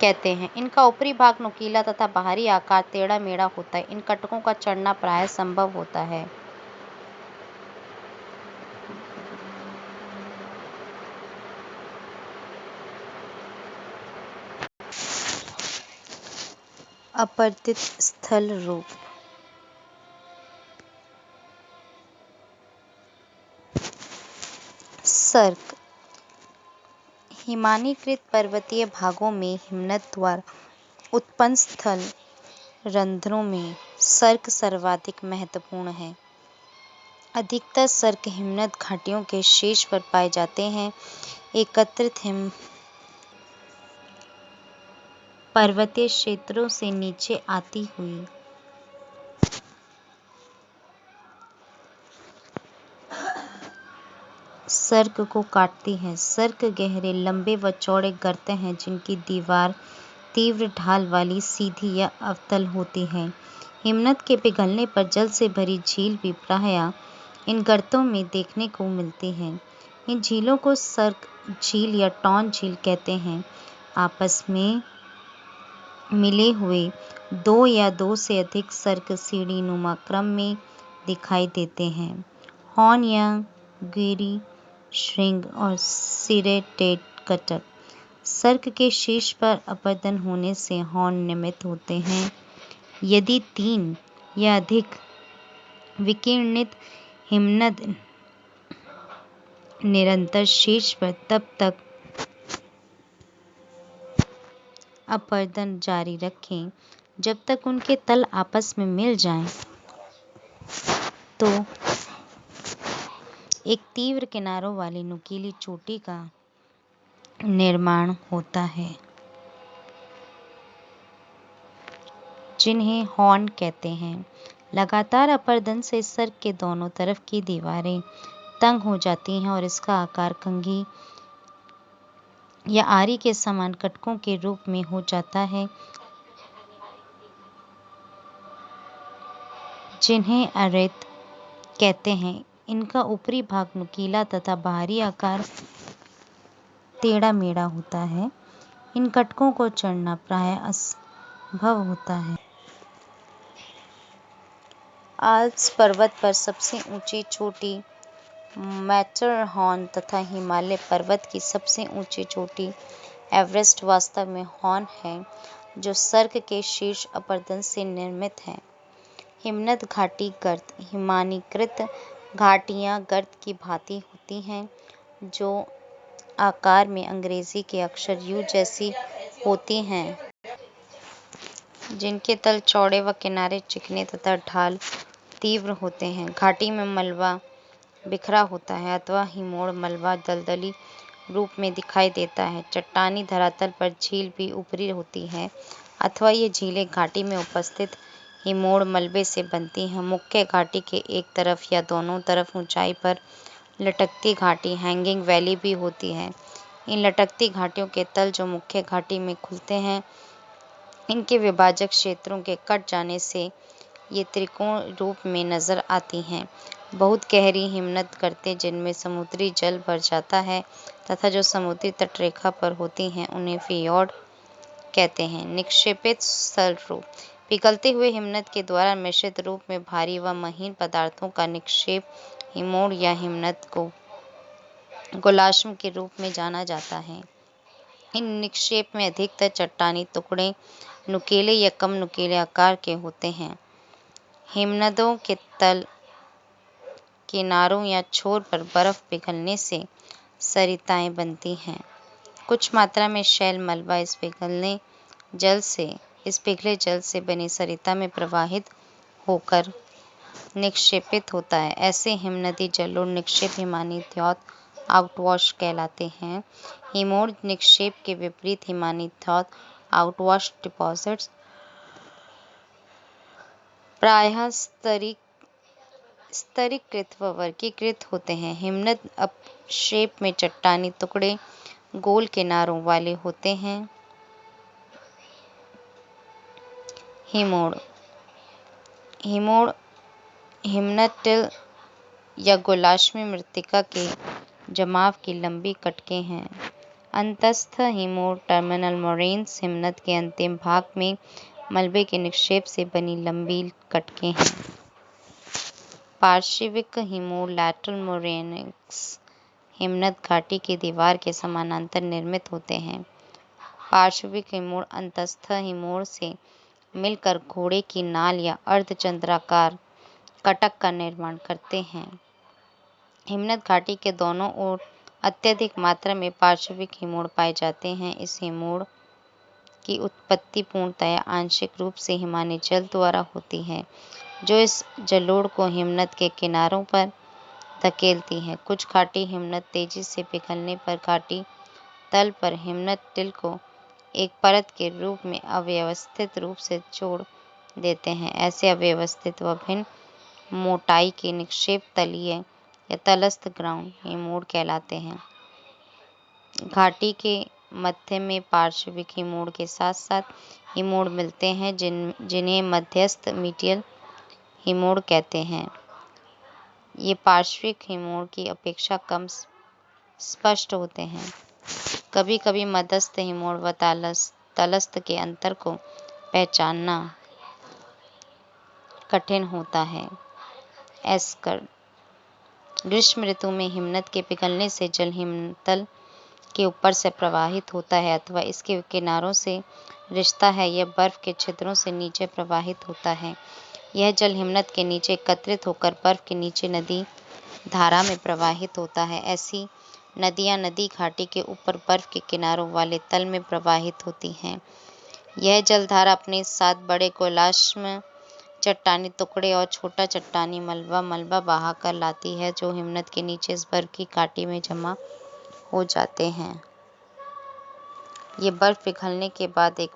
Speaker 1: कहते हैं। इनका ऊपरी भाग नुकीला तथा बाहरी आकार टेढ़ा मेढ़ा होता है। इन कटकों का चढ़ना प्रायः संभव होता है। अपर्दित स्थल रूप। सर्ग हिमानीकृत पर्वतीय भागों में हिमनद द्वारा उत्पन्न स्थल रंध्रों में सर्ग सर्वाधिक महत्वपूर्ण है। अधिकतर सर्ग हिमनद घाटियों के शीर्ष पर पाए जाते हैं। एकत्रित हिम पर्वतीय क्षेत्रों से नीचे आती हुई सर्ग को काटती है। सर्ग गहरे, लंबे व चौड़े गर्त हैं, जिनकी दीवार तीव्र ढाल वाली, सीधी या अवतल होती है। हिमनद के पिघलने पर जल से भरी झील भी प्रायः इन गर्तों में देखने को मिलती है। इन झीलों को सर्ग झील या टॉन झील कहते हैं। आपस में मिले हुए दो या दो से अधिक सर्ग सीढ़ीनुमा क्रम में दिखाई देते हैं। हॉर्न या गिरी श्रृंग और सिरेटेड कटक सर्ग के शीर्ष पर अपर्दन होने से हॉर्न निर्मित होते हैं। यदि तीन या अधिक विकिरणित हिमनद निरंतर शीर्ष पर तब तक अपर्दन जारी रखें जब तक उनके तल आपस में मिल जाएं, तो एक तीव्र किनारों वाली नुकीली चोटी का निर्माण होता है, जिन्हें हॉर्न कहते हैं। लगातार अपरदन से सर के दोनों तरफ की दीवारें तंग हो जाती हैं और इसका आकार कंघी या आरी के समान कटकों के रूप में हो जाता है, जिन्हें अरेत कहते हैं। इनका ऊपरी भाग नुकीला तथा बाहरी आकार टेढ़ा मेढ़ा होता है। इन कटकों को चढ़ना प्रायः असंभव होता है। आल्प्स पर्वत पर सबसे ऊंची चोटी मैटरहॉर्न तथा हिमालय पर्वत की सबसे ऊंची चोटी एवरेस्ट वास्तव में हॉर्न है, जो सर्ग के शीर्ष अपरदन से निर्मित है। हिमनद घाटी गर्त हिमानीकृत घाटियां गर्त की भांति होती हैं, जो आकार में अंग्रेजी के अक्षर यू जैसी होती हैं, जिनके तल चौड़े व किनारे चिकने तथा ढाल तीव्र होते हैं। घाटी में मलबा बिखरा होता है अथवा हिमोड़ मलबा दलदली रूप में दिखाई देता है। चट्टानी धरातल पर झील भी ऊपरी होती है अथवा ये झीलें घाटी में उपस्थित हिमोड़ मलबे से बनती हैं। मुख्य घाटी के एक तरफ या दोनों तरफ ऊंचाई पर लटकती घाटी हैंगिंग वैली भी होती है। इन लटकती घाटियों के तल जो मुख्य घाटी में खुलते हैं, इनके विभाजक क्षेत्रों के कट जाने से ये त्रिकोण रूप में नजर आती हैं। बहुत गहरी हिमनद गर्तें जिनमें समुद्री जल भर जाता है तथा जो समुद्री तटरेखा पर होती हैं, उन्हें फियोर्ड कहते हैं। निक्षेपित स्थलरूप पिघलते हुए हिमनद के द्वारा मिश्रित रूप में भारी व महीन पदार्थों का निक्षेप हिमोड़ या हिमनद को गोलाश्म के रूप में जाना जाता है। इन निक्षेप में अधिकतर चट्टानी टुकड़े नुकीले या कम नुकीले आकार के होते हैं। हिमनदों के तल किनारों या छोर पर बर्फ पिघलने से सरिताएं बनती हैं। कुछ मात्रा में शैल मलबा इस पिघले जल से बनी सरिता में प्रवाहित होकर निक्षेपित होता है। ऐसे हिमनदी जलोढ़ निक्षेप हिमानी थ्योत आउटवॉश कहलाते हैं। हिमोड़ निक्षेप के विपरीत हिमानी थ्योत आउटवॉश डिपॉजिट्स प्रायः स्तरीकृत व वर्गीकृत होते हैं। हिमनद अपक्षेप में चट्टानी टुकड़े गोल किनारों वाले होते हैं। हिमोड़ हिमनद टिल या गोलाश्मी मृत्तिका के जमाव की लंबी कटकें हैं। अंतस्थ हिमोड़ टर्मिनल मोरेन्स हिमनद के अंतिम भाग में मलबे के निक्षेप से बनी लंबी कटकें हैं। पार्श्विक हिमोड़ लैटरल मोरेन्स हिमनद घाटी की दीवार के समानांतर निर्मित होते हैं। पार्श्विक हिमोड़ अंतस्थ हिमोड़ से मिलकर घोड़े की नाल या अर्धचंद्राकार कटक का निर्माण करते हैं। हिमनद घाटी के दोनों ओर अत्यधिक मात्रा में पार्श्विक हिमोड़ पाए जाते हैं। इस हिमोड़ की उत्पत्ति पूर्णतया आंशिक रूप से हिमानी जल द्वारा होती है, जो इस जलोढ़ को हिमनद के किनारों पर धकेलती है। कुछ घाटी हिमनद तेजी से पिघलने पर घाटी तल पर हिमनद टिल को एक परत के रूप में अव्यवस्थित रूप से जोड़ देते हैं। ऐसे अव्यवस्थित व भिन्न मोटाई के निक्षेप तलीय या तलस्थ ग्राउंड हिमोड़ कहलाते हैं। घाटी के मध्य में पार्श्विक हिमोड़ के साथ साथ हिमोड़ मिलते हैं, जिन्हें मध्यस्थ मीडियल हिमोड़ कहते हैं। ये पार्श्विक हिमोड़ की अपेक्षा कम स्पष्ट होते हैं। कभी कभी मध्यस्थ हिमोड़ व तलस्थ के अंतर को पहचानना कठिन होता है। एस्कर्ड ग्रीष्म ऋतु में हिमनद के पिघलने से जल हिमतल के ऊपर से प्रवाहित होता है अथवा इसके किनारों से रिसता है। यह बर्फ के छिद्रों से नीचे प्रवाहित होता है। यह जल हिमनद के नीचे एकत्रित होकर बर्फ के नीचे नदी धारा में प्रवाहित होता है। ऐसी नदियां नदी घाटी के ऊपर बर्फ के किनारों वाले तल में प्रवाहित होती हैं। यह जलधारा अपने साथ बड़े गोलाश्म चट्टानी टुकड़े और छोटा चट्टानी मलबा बहा कर लाती है, जो हिमनद के नीचे इस बर्फ की काटी में जमा हो जाते हैं। ये बर्फ पिघलने के बाद एक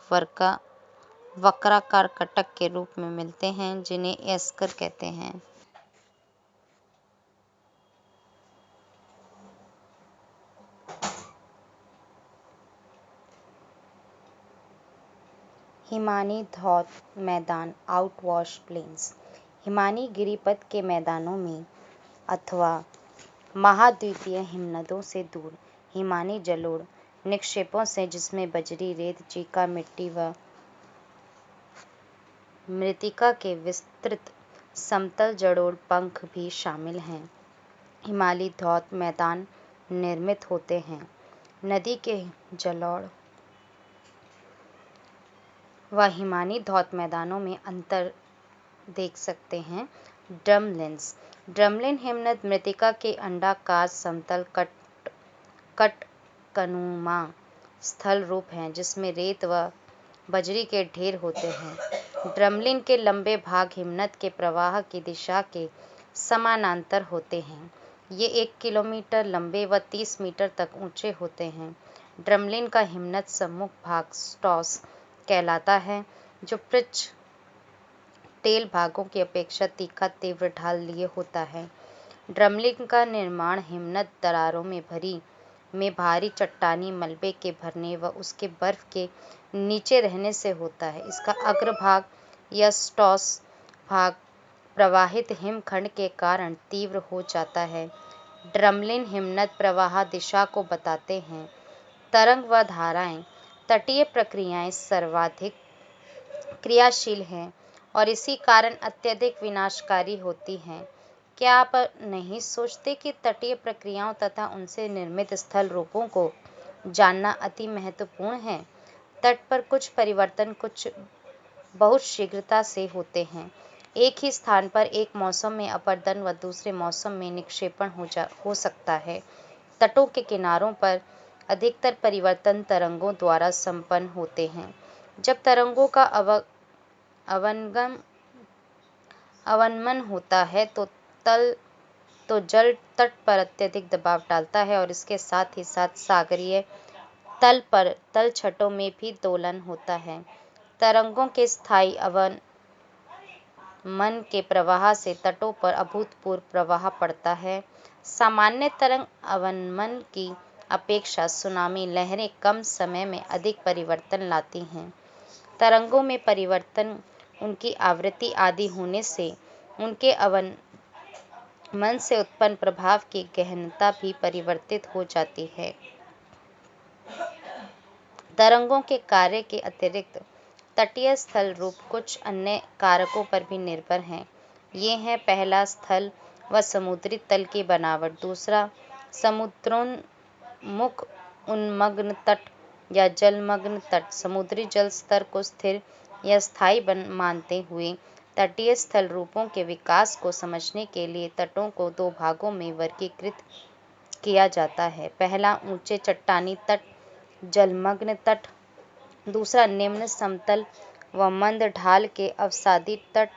Speaker 1: वक्राकार कटक के रूप में मिलते हैं, जिन्हें एस्कर कहते हैं। हिमानी धौत मैदान आउटवॉश प्लेन्स। हिमानी गिरिपथ के मैदानों में अथवा महाद्वीपीय हिमनदों से दूर हिमानी जलोढ़ निक्षेपों से, जिसमें बजरी, रेत, चीका, मिट्टी व मृत्तिका के विस्तृत समतल जलोढ़ पंख भी शामिल हैं, हिमानी धौत मैदान निर्मित होते हैं। नदी के जलोढ़ व हिमानी धौत मैदानों में अंतर देख सकते हैं। ड्रमलिन्स। ड्रमलिन हिमनद मृत्तिका के अंडाकार समतल कटकनुमा स्थल रूप हैं, जिसमें रेत व बजरी के ढेर होते हैं। ड्रमलिन के लंबे भाग हिमनद के प्रवाह की दिशा के समानांतर होते हैं। ये 1 किलोमीटर लंबे व 30 मीटर तक ऊंचे होते हैं। ड्रमलिन का हिमनद सम्मुख भाग स्टॉस कहलाता है, जो पिच टेल भागों की अपेक्षा तीखा तीव्र ढाल लिए होता है। ड्रमलिन का निर्माण हिमनद दरारों में भारी चट्टानी मलबे के भरने व उसके बर्फ के नीचे रहने से होता है। इसका अग्रभाग या स्टॉस भाग प्रवाहित हिमखंड के कारण तीव्र हो जाता है। ड्रमलिन हिमनद प्रवाह दिशा को बताते हैं। तरंग व धाराएं। तटीय प्रक्रियाएं सर्वाधिक क्रियाशील हैं और इसी कारण अत्यधिक विनाशकारी होती हैं। क्या आप नहीं सोचते कि तटीय प्रक्रियाओं तथा उनसे निर्मित स्थल रूपों को जानना अति महत्वपूर्ण है? तट पर कुछ परिवर्तन बहुत शीघ्रता से होते हैं। एक ही स्थान पर एक मौसम में अपरदन व दूसरे मौसम में निक्षेपण हो सकता है। तटों के किनारों पर अधिकतर परिवर्तन तरंगों द्वारा संपन्न होते हैं। जब तरंगों का अवनमन होता है तो जल तट पर अत्यधिक दबाव डालता है और इसके साथ ही साथ सागरीय तल पर तलछटों में भी दोलन होता है। तरंगों के स्थायी अवनमन के प्रवाह से तटों पर अभूतपूर्व प्रभाव पड़ता है। सामान्य तरंग अवनमन की अपेक्षा सुनामी लहरें कम समय में अधिक परिवर्तन लाती हैं। तरंगों में परिवर्तन उनकी आवृत्ति आदि होने से उनके अवनमन से उत्पन्न प्रभाव की गहनता भी परिवर्तित हो जाती है। तरंगों के कार्य के अतिरिक्त तटीय स्थल रूप कुछ अन्य कारकों पर भी निर्भर हैं। ये हैं, पहला, स्थल व समुद्री तल की बनावट। दूसरा, समुद्रोन्मुख उन्मग्न तट या जलमग्न तट। समुद्री जल स्तर को स्थिर या स्थायी मानते हुए तटीय स्थल रूपों के विकास को समझने के लिए तटों को 2 भागों में वर्गीकृत किया जाता है। पहला, ऊंचे चट्टानी तट, जलमग्न तट। दूसरा, निम्न समतल व मंद ढाल के अवसादी तट,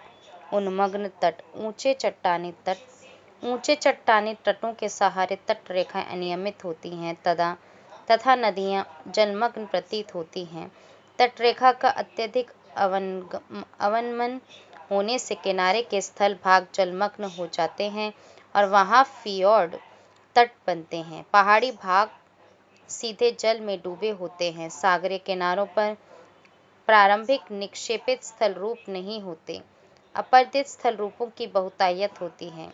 Speaker 1: उन्मग्न तट। ऊंचे चट्टानी तट। ऊंचे चट्टानी तटों के सहारे तट रेखाएं अनियमित होती हैं तथा नदियां जलमग्न प्रतीत होती हैं। तटरेखा का अत्यधिक अवनमन होने से किनारे के स्थल भाग जलमग्न हो जाते हैं और वहां फियोर्ड तट बनते हैं। पहाड़ी भाग सीधे जल में डूबे होते हैं। सागरीय किनारों पर प्रारंभिक निक्षेपित स्थल रूप नहीं होते। अपरदित स्थल रूपों की बहुतायत होती है।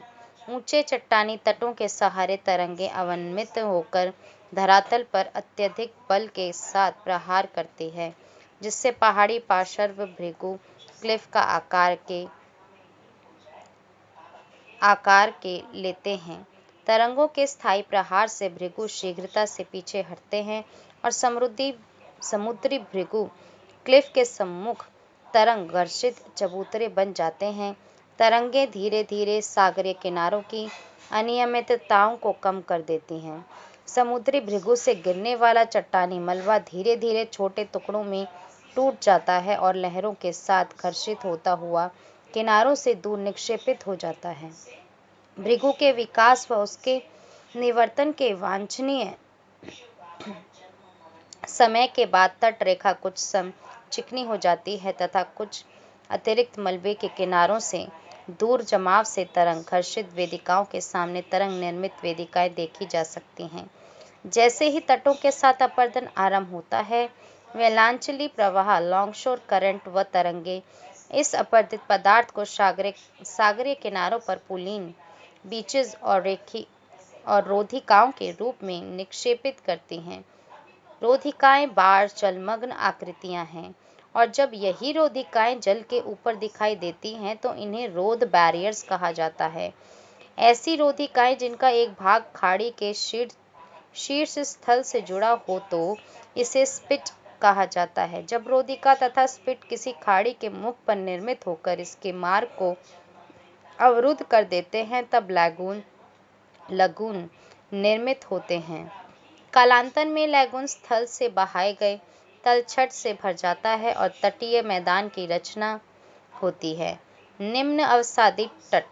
Speaker 1: ऊंचे चट्टानी तटों के सहारे तरंगें अवनमित होकर धरातल पर अत्यधिक बल के साथ प्रहार करती है, जिससे पहाड़ी पार्श्व भृगु क्लिफ का आकार के लेते हैं। तरंगों के स्थायी प्रहार से भृगु शीघ्रता से पीछे हटते हैं और समुद्री भृगु क्लिफ के सम्मुख तरंग घर्षित चबूतरे बन जाते हैं। तरंगें धीरे धीरे सागरीय किनारों की अनियमितताओं को कम कर देती हैं। समुद्री भृगु से गिरने वाला चट्टानी मलबा धीरे धीरे छोटे टुकड़ों में टूट जाता है और लहरों के साथ घर्षित होता हुआ किनारों से दूर निक्षेपित हो जाता है। भृगु के विकास व उसके निवर्तन के वांछनीय समय के बाद तट रेखा कुछ सम चिकनी हो जाती है तथा कुछ अतिरिक्त मलबे के किनारों से दूर जमाव से तरंग घर्षित वेदिकाओं के सामने तरंग निर्मित वेदिकाएं देखी जा सकती हैं। जैसे ही तटों के साथ अपरदन आरंभ होता है, वेलांचली प्रवाह, लॉन्गशोर करंट व तरंगे इस अपरदित पदार्थ को सागरीय किनारों पर पुलीन, बीचेस और रोधिकाओं के रूप में निक्षेपित करती हैं। रोधिकाएं बार जलमग्न आकृतियां हैं और जब यही रोधिकाएं जल के ऊपर दिखाई देती हैं तो इन्हें रोध बैरियर्स कहा जाता है। ऐसी रोधिकाएं जिनका एक भाग खाड़ी के शीर्ष स्थल से जुड़ा हो तो इसे स्पिट कहा जाता है। जब रोधिका तथा स्पिट किसी खाड़ी के मुख पर निर्मित होकर इसके मार्ग को अवरुद्ध कर देते हैं तब लगून निर्मित होते हैं। कालांतर में लैगून स्थल से बहाए गए तलछट से भर जाता है और तटीय मैदान की रचना होती है। निम्न अवसादित तट,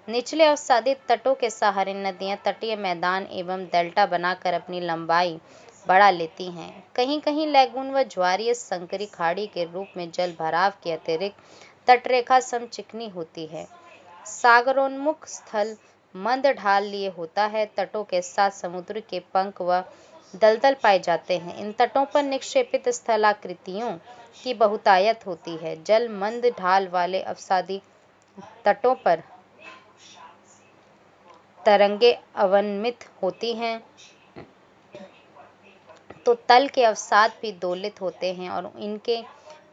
Speaker 1: निचले अवसादित तटों के सहारे नदियां तटीय मैदान एवं डेल्टा बनाकर अपनी लंबाई बढ़ा लेती हैं। कहीं कहीं लैगून व ज्वारीय संकरी खाड़ी के रूप में जल भराव के अतिरिक्त तटरेखा समचिकनी होती है। सागरोन्मुख स्थल मंद ढाल लिए होता है। तटों के साथ समुद्र के पंख व दलदल पाए जाते हैं। इन तटों पर निक्षेपित स्थलाकृतियों की बहुतायत होती है। जल मंद ढाल वाले अवसादी तटों पर तरंगे अवनमित होती हैं तो तल के अवसाद भी दोलित होते हैं और इनके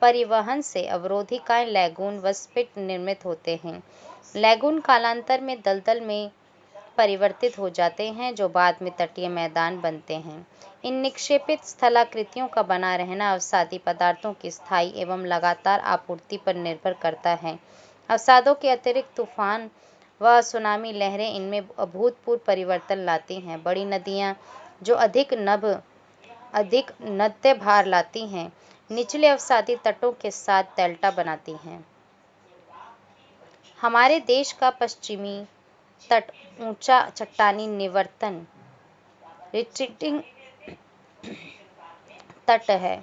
Speaker 1: परिवहन से अवरोधिकाएं लैगून व स्पिट निर्मित होते हैं। लैगून कालांतर में दलदल में परिवर्तित हो जाते हैं जो बाद में तटीय मैदान बनते हैं। इन निक्षेपित स्थलाकृतियों का बना रहना अवसादी पदार्थों की स्थायी एवं लगातार आपूर्ति पर निर्भर करता है। अवसादों के अतिरिक्त तूफान व सुनामी लहरें इनमें अभूतपूर्व परिवर्तन लाती हैं। बड़ी नदियां जो अधिक नद्य भार लाती हैं, निचले अवसादी तटों के साथ डेल्टा बनाती हैं। हमारे देश का पश्चिमी तट ऊंचा चट्टानी निवर्तन रिट्रीटिंग तट है।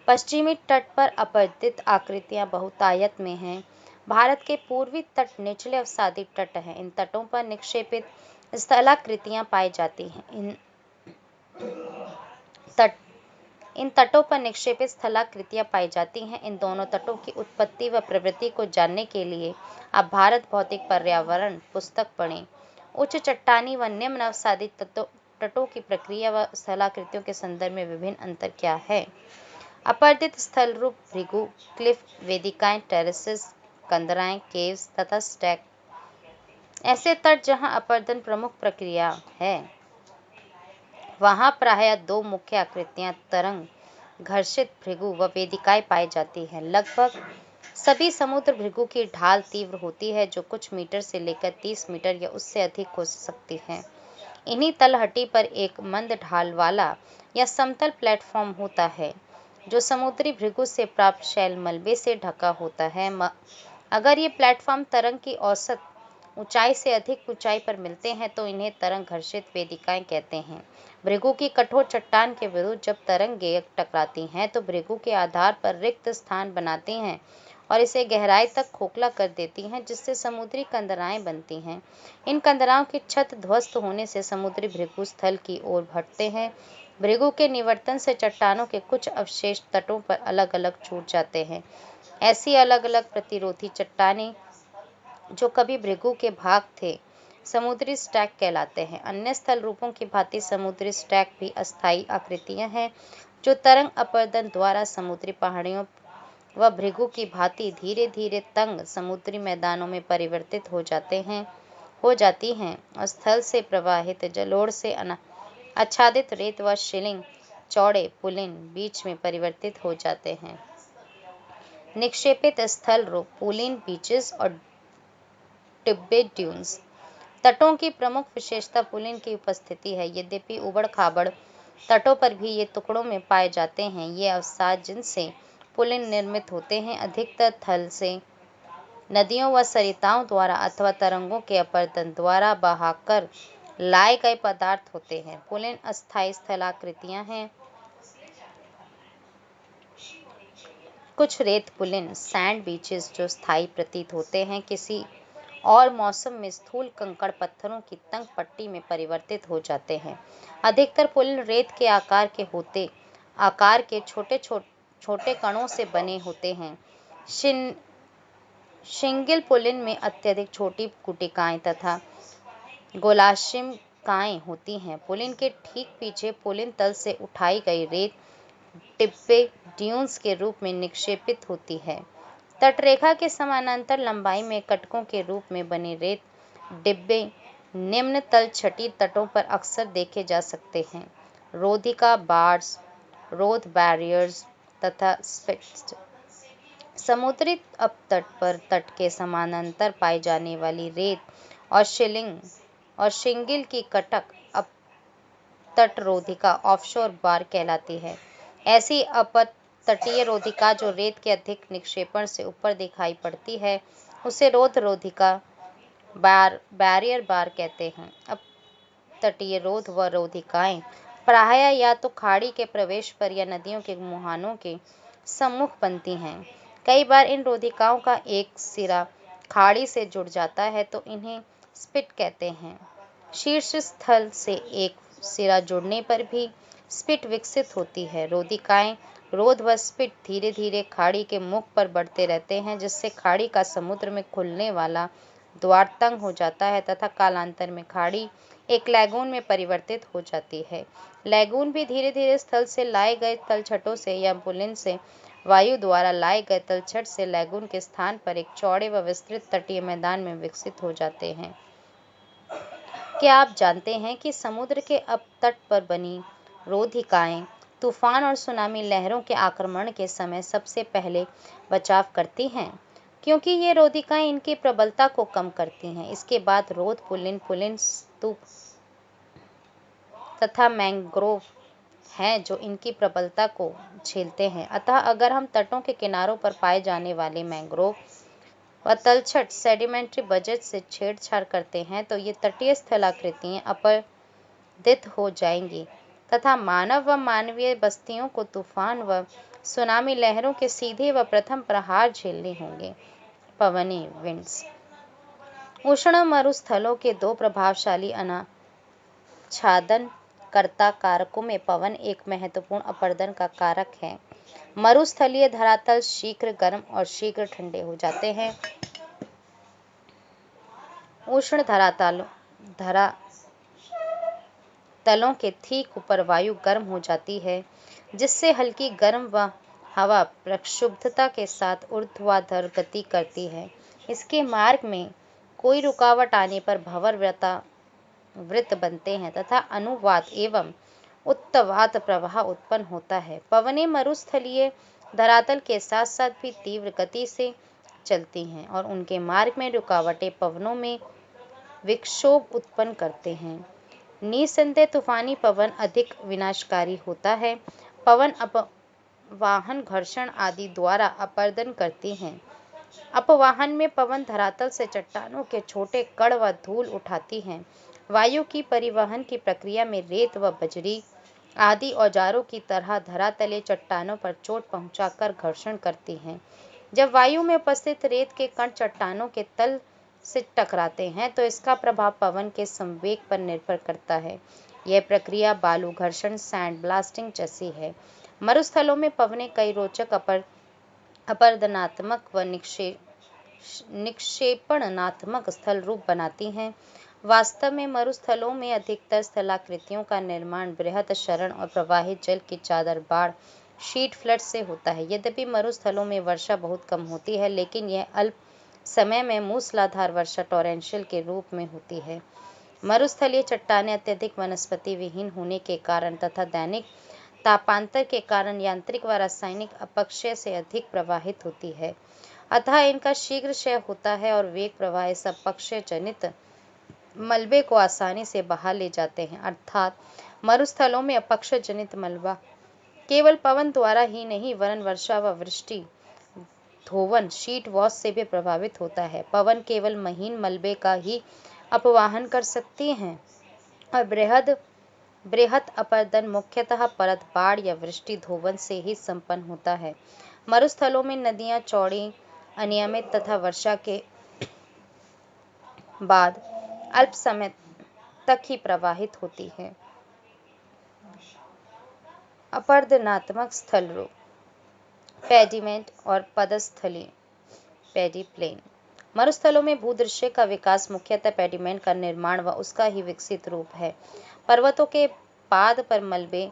Speaker 1: पश्चिमी तट पर अपरदित आकृतियां बहुतायत में हैं। भारत के पूर्वी तट निचले अवसादी तट हैं। इन तटों पर निक्षेपित स्थलाकृतियां पाई जाती हैं। इन तटों पर निक्षेपित स्थलाकृतियां पाई जाती हैं। इन दोनों तटों की उत्पत्ति व प्रवृत्ति को जानने के लिए आप भारत भौतिक पर्यावरण पुस्तक पढ़ें। उच्च चट्टानी व निम्न अवसादी तटों की प्रक्रिया व स्थलाकृतियों के संदर्भ में विभिन्न अंतर क्या है? अपरदित स्थल रूप भृगु, क्लिफ, वेदिकाएं, टेरेसेस, कंदराएं, केव्स तथा स्टैक ऐसे तट जहां अपरदन प्रमुख प्रक्रिया है, वहां प्रायः दो मुख्य आकृतियां तरंग घर्षित भृगु व वेदिकाएं पाई जाती हैं। लगभग सभी समुद्र भृगु की ढाल तीव्र होती है जो कुछ मीटर से लेकर 30 मीटर या उससे अधिक हो सकती है। इन्हीं तलहटी पर एक मंद ढाल वाला या समतल प्लेटफॉर्म होता है जो समुद्री भृगु से प्राप्त शैल मलबे से ढका होता है। अगर ये प्लेटफॉर्म तरंग की औसत ऊंचाई से अधिक ऊंचाई पर मिलते हैं तो इन्हें तरंग घर्षित वेदिकाएं कहते हैं। भृगु की कठोर चट्टान के विरुद्ध जब तरंगें टकराती हैं तो भृगु के आधार पर रिक्त स्थान बनाती हैं और इसे गहराई तक खोखला कर देती हैं जिससे समुद्री कंदराएं बनती हैं। इन कंदराओं की छत ध्वस्त होने से समुद्री भृगु स्थल की ओर बढ़ते हैं। भृगु के निवर्तन से चट्टानों के कुछ अवशेष तटों पर अलग अलग छूट जाते हैं। ऐसी अलग अलग प्रतिरोधी चट्टानें जो कभी भृगु के भाग थे समुद्री स्टैक कहलाते हैं। अन्य स्थल रूपों की भांति समुद्री स्टैक भी अस्थायी आकृतियां हैं जो तरंग अपरदन द्वारा समुद्री पहाड़ियों व भृगु की भांति धीरे धीरे तंग समुद्री मैदानों में परिवर्तित हो जाती हैं और स्थल से प्रवाहित जलोढ़ से आच्छादित रेत व शिलिंग चौड़े पुलिन बीच में परिवर्तित हो जाते हैं। निक्षेपित स्थल रूप पुलिन, बीचेस और टिब्बे ड्यून्स तटों की प्रमुख विशेषता पुलिन की उपस्थिति है। यद्यपि उबड़-खाबड़ तटों पर भी ये टुकड़ों में पाए जाते हैं। ये अवसाद जिनसे पुलिन निर्मित होते हैं अधिकतर थल से नदियों व सरिताओं द्वारा अथवा तरंगों के अपरदन द्वारा बहाकर लाए गए पदार्थ होते हैं। पुलिन अस्थायी स्थलाकृतियां हैं। कुछ रेत पुलिन सैंड बीचेस जो स्थायी प्रतीत होते हैं, किसी और मौसम में स्थूल कंकड़ पत्थरों की तंग पट्टी में परिवर्तित हो जाते हैं। अधिकतर पुलिन रेत के आकार के छोटे कणों से बने होते हैं। शिंगिल पुलिन में अत्यधिक छोटी गुटिकाएं तथा गोलाशिकाएं होती हैं। पुलिन के ठीक पीछे पुलिन तल से उठाई गई रेत डिब्बे ड्यून्स के रूप में निक्षेपित होती है। तटरेखा के समानांतर लंबाई में कटकों के रूप में बने रेत डिब्बे निम्न तलछटी तटों पर अक्सर देखे जा सकते हैं। रोधिका बार्स, रोध बैरियर्स तथा स्पिट्स। समुद्री अपतट पर तट के समानांतर पाई जाने वाली रेत और शिंगिल की कटक अपतट रोधिका ऑफशोर बार कहलाती है। ऐसी अपतटीय रोधिका जो रेत के अधिक निक्षेपण से ऊपर दिखाई पड़ती है, उसे रोध रोधिका बैरियर बार कहते हैं। अपतटीय रोध व रोधिकाएं प्रायः या तो खाड़ी के प्रवेश पर या नदियों के मुहानों के सम्मुख बनती हैं। कई बार इन रोधिकाओं का एक सिरा खाड़ी से जुड़ जाता है तो इन्हें स्पिट कहते हैं। शीर्ष स्थल से एक सिरा जुड़ने पर भी स्पिट विकसित होती है। रोधिकाएं रोध व स्पिट धीरे धीरे खाड़ी के मुख पर बढ़ते रहते हैं, जिससे खाड़ी का समुद्र में खुलने वाला द्वार तंग हो जाता है तथा कालांतर में खाड़ी एक लैगून में परिवर्तित हो जाती है। लैगून भी धीरे धीरे स्थल से लाए गए तलछटों से या पुलिन से वायु द्वारा लाए गए तलछट से लैगून के स्थान पर एक चौड़े व विस्तृत तटीय मैदान में विकसित हो जाते हैं। क्या आप जानते हैं कि समुद्र के अपतट पर बनी रोधिकाएं तूफान और सुनामी लहरों के आक्रमण के समय सबसे पहले बचाव करती हैं, क्योंकि ये रोधिकाएं इनकी प्रबलता को कम करती हैं। इसके बाद रोध पुलिन स्तूप तथा मैंग्रोव हैं जो इनकी प्रबलता को झेलते हैं। अतः अगर हम तटों के किनारों पर पाए जाने वाले मैंग्रोव व तलछट सेडिमेंट्री बजट से छेड़छाड़ करते हैं तो ये तटीय स्थलाकृतियां अपरदित हो जाएंगी तथा मानव व मानवीय बस्तियों को तूफान व सुनामी लहरों के सीधे व प्रथम प्रहार झेलने होंगे। पवनी विंड्स। उष्ण मरुस्थलों के दो प्रभावशाली आच्छादनकर्ता कारकों में पवन एक महत्वपूर्ण अपरदन का कारक है। मरुस्थलीय धरातल शीघ्र गर्म और शीघ्र ठंडे हो जाते हैं। उष्ण धरातलों के ठीक ऊपर वायु गर्म हो जाती है, जिससे हल्की गर्म हवा प्रक्षुब्धता के साथ ऊर्ध्वाधर गति करती है। इसके मार्ग में कोई रुकावट आने पर भंवर वृत्त बनते हैं तथा अनुवात एवं उत्तवात प्रवाह उत्पन्न होता है। पवनें मरुस्थलीय धरातल के साथ साथ भी तीव्र गति से चलती हैं और उनके मार्ग में रुकावटें पवनों में विक्षोभ उत्पन्न करते हैं। निसंदेह तूफानी पवन अधिक विनाशकारी होता है। पवन अपवाहन, घर्षण आदि द्वारा अपरदन करती हैं। अपवाहन में पवन धरातल से चट्टानों के छोटे कण व धूल उठाती हैं। वायु की परिवहन की प्रक्रिया में रेत व बजरी आदि औजारों की तरह धरातलीय चट्टानों पर चोट पहुंचाकर घर्षण करती हैं। जब वायु में उपस्थित रेत के कण चट्टानों के तल से टकराते हैं तो इसका प्रभाव पवन के संवेग पर निर्भर करता है। यह प्रक्रिया बालू घर्षण, सैंड ब्लास्टिंग जैसी है। मरुस्थलों में पवनें कई रोचक अपरदनात्मक व निक्षेपणात्मक स्थल रूप बनाती हैं। वास्तव में मरुस्थलों में अधिकतर स्थलाकृतियों का निर्माण बृहत क्षरण और प्रवाहित जल की चादर बाढ़ शीट फ्लड से होता है। यद्यपि मरुस्थलों में वर्षा बहुत कम होती है, लेकिन यह अल्प समय में मूसलाधार वर्षा टॉरेंशियल के रूप में होती है। मरुस्थलीय चट्टानें अत्यधिक वनस्पति विहीन होने के कारण तथा दैनिक तापांतर के कारण यांत्रिक व रासायनिक अपक्षय से अधिक प्रवाहित होती है। अतः इनका शीघ्र क्षय होता है और वेग प्रवाह इस अपक्षय जनित मलबे को आसानी से बहा ले जाते हैं। अर्थात मरुस्थलों में अपक्षय जनित मलबा केवल पवन द्वारा ही नहीं वरन वर्षा व वृष्टि धोवन शीट वॉश से भी प्रभावित होता है। पवन केवल महीन मलबे का ही अपवाहन कर सकती हैं और बृहत अपरदन मुख्यतः परत बाढ़ या वृष्टि धोवन से ही संपन्न होता है। मरुस्थलों में नदियां चौड़ी, अनियमित तथा वर्षा के बाद अल्प समय तक ही प्रवाहित होती है। अपरदनात्मक स्थल रूप, पेडिमेंट और पदस्थली, पेडी प्लेन। मरुस्थलों में भूदृश्य का विकास मुख्यतः पेडिमेंट का निर्माण व उसका ही विकसित रूप है। पर्वतों के पाद पर मलबे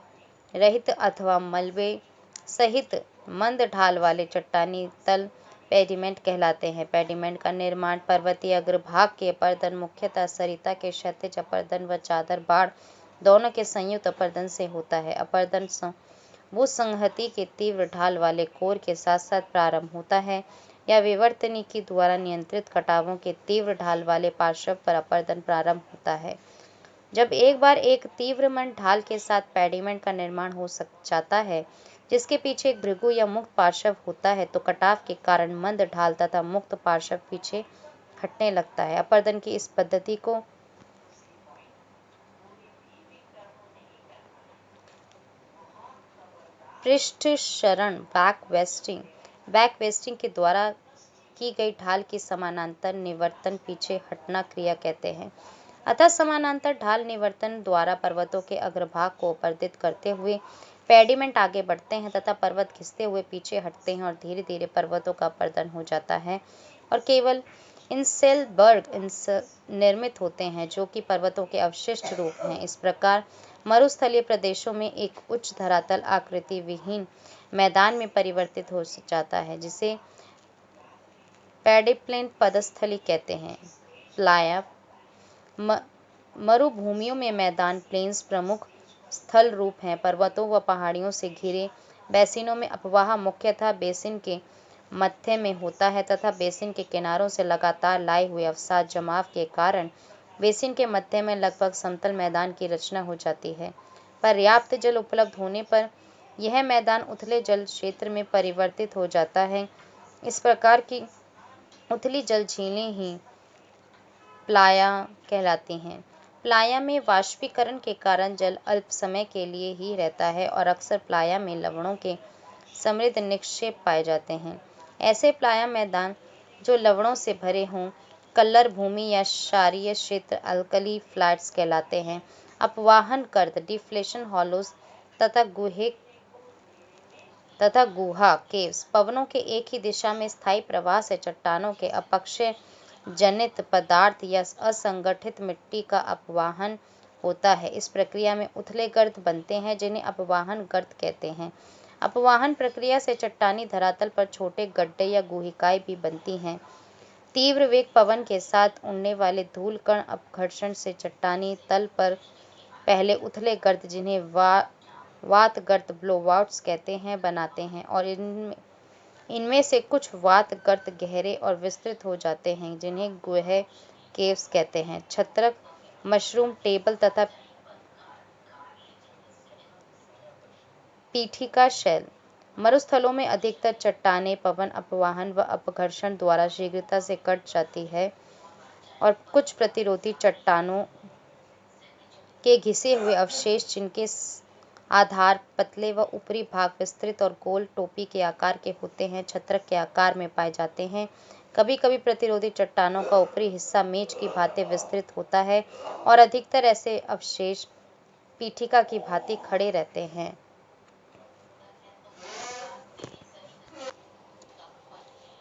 Speaker 1: रहित अथवा मलबे सहित मंद ढाल वाले चट्टानी तल पेडिमेंट कहलाते हैं। पेडिमेंट का निर्माण पर्वतीय अग्रभाग के अपरदन मुख्यतः सरिता के क्षैतिज अपरदन व चादर बाढ़ दोनों के संयुक्त अपरदन से होता है। अपरदन भूसंहति के तीव्र ढाल वाले कोर के साथ साथ प्रारंभ होता है या विवर्तनिकी द्वारा नियंत्रित कटावों के तीव्र ढाल वाले पार्श्व पर अपरदन प्रारंभ होता है। जब एक बार एक तीव्रमंद ढाल के साथ पेडिमेंट का निर्माण हो जाता है जिसके पीछे एक भृगु या मुक्त पार्श्व होता है तो कटाव के कारण मंद ढाल तथा मुक्त पार्श्व पीछे हटने लगता है। अपरदन की इस पद्धति को पृष्ठ क्षरण बैकवेस्टिंग के द्वारा की गई ढाल की समानांतर निवर्तन पीछे हटना क्रिया कहते हैं। अतः समानांतर ढाल निवर्तन द्वारा पर्वतों के अग्रभाग को अपर्दित करते हुए पेडिमेंट आगे बढ़ते हैं तथा पर्वत घिसते हुए पीछे हटते हैं और धीरे धीरे पर्वतों का अपरदन हो जाता है और केवल इंसेलबर्ग निर्मित होते हैं जो कि पर्वतों के अवशिष्ट रूप हैं। इस प्रकार मरुस्थलीय प्रदेशों में एक उच्च धरातल आकृति विहीन मैदान में परिवर्तित हो जाता है जिसे पेडिप्लेन पदस्थली कहते हैं। प्लाया मरुभूमियों में मैदान प्लेन्स प्रमुख स्थल रूप हैं। पर्वतों व पहाड़ियों से घिरे बेसिनों में अपवाह मुख्यतः बेसिन के मध्य में होता है तथा बेसिन के किनारों से लगातार लाए हुए अवसाद जमाव के कारण बेसिन के मध्य में लगभग समतल मैदान की रचना हो जाती है। पर्याप्त जल उपलब्ध होने पर यह मैदान उथले जल क्षेत्र में परिवर्तित हो जाता है। इस प्रकार की उथली जल झीलें ही प्लाया कहलाती हैं। प्लाया में वाष्पीकरण के कारण जल अल्प समय के लिए ही रहता है और अक्सर प्लाया में लवणों के समृद्ध निक्षेप पाए जाते हैं। ऐसे प्लाया मैदान जो लवणों से भरे हों कल्लर भूमि या क्षारीय क्षेत्र अल्कली फ्लैट्स कहलाते हैं। अपवाहन कर्त डिफ्लेशन हॉलोज तथा गुहा केव्स पवनों के एक ही दिशा में स्थायी प्रवाह से चट्टानों के अपक्षय जनित पदार्थ या असंगठित मिट्टी का अपवाहन होता है। इस प्रक्रिया में उथले गर्त बनते हैं जिन्हें अपवाहन गर्त कहते हैं। अपवाहन प्रक्रिया से चट्टानी धरातल पर छोटे गड्ढे या गुहिकाएं भी बनती हैं। तीव्र वेग पवन के साथ उड़ने वाले धूल कण अपघर्षण से चट्टानी तल पर पहले उथले गर्त जिन्हें वात गर्त ब्लोवाउट्स कहते हैं बनाते हैं और इनमें से कुछ वात गर्त गहरे और विस्तृत हो जाते हैं जिन्हें गुहा केव्स कहते हैं। छत्रक मशरूम टेबल तथा पीठिका शैल मरुस्थलों में अधिकतर चट्टानें पवन अपवाहन व अपघर्षण द्वारा शीघ्रता से कट जाती है और कुछ प्रतिरोधी चट्टानों के घिसे हुए अवशेष जिनके आधार पतले व ऊपरी भाग विस्तृत और गोल टोपी के आकार के होते हैं छत्रक के आकार में पाए जाते हैं। कभी कभी प्रतिरोधी चट्टानों का ऊपरी हिस्सा मेज की भांति विस्तृत होता है और अधिकतर ऐसे अवशेष पीठिका की भांति खड़े रहते हैं।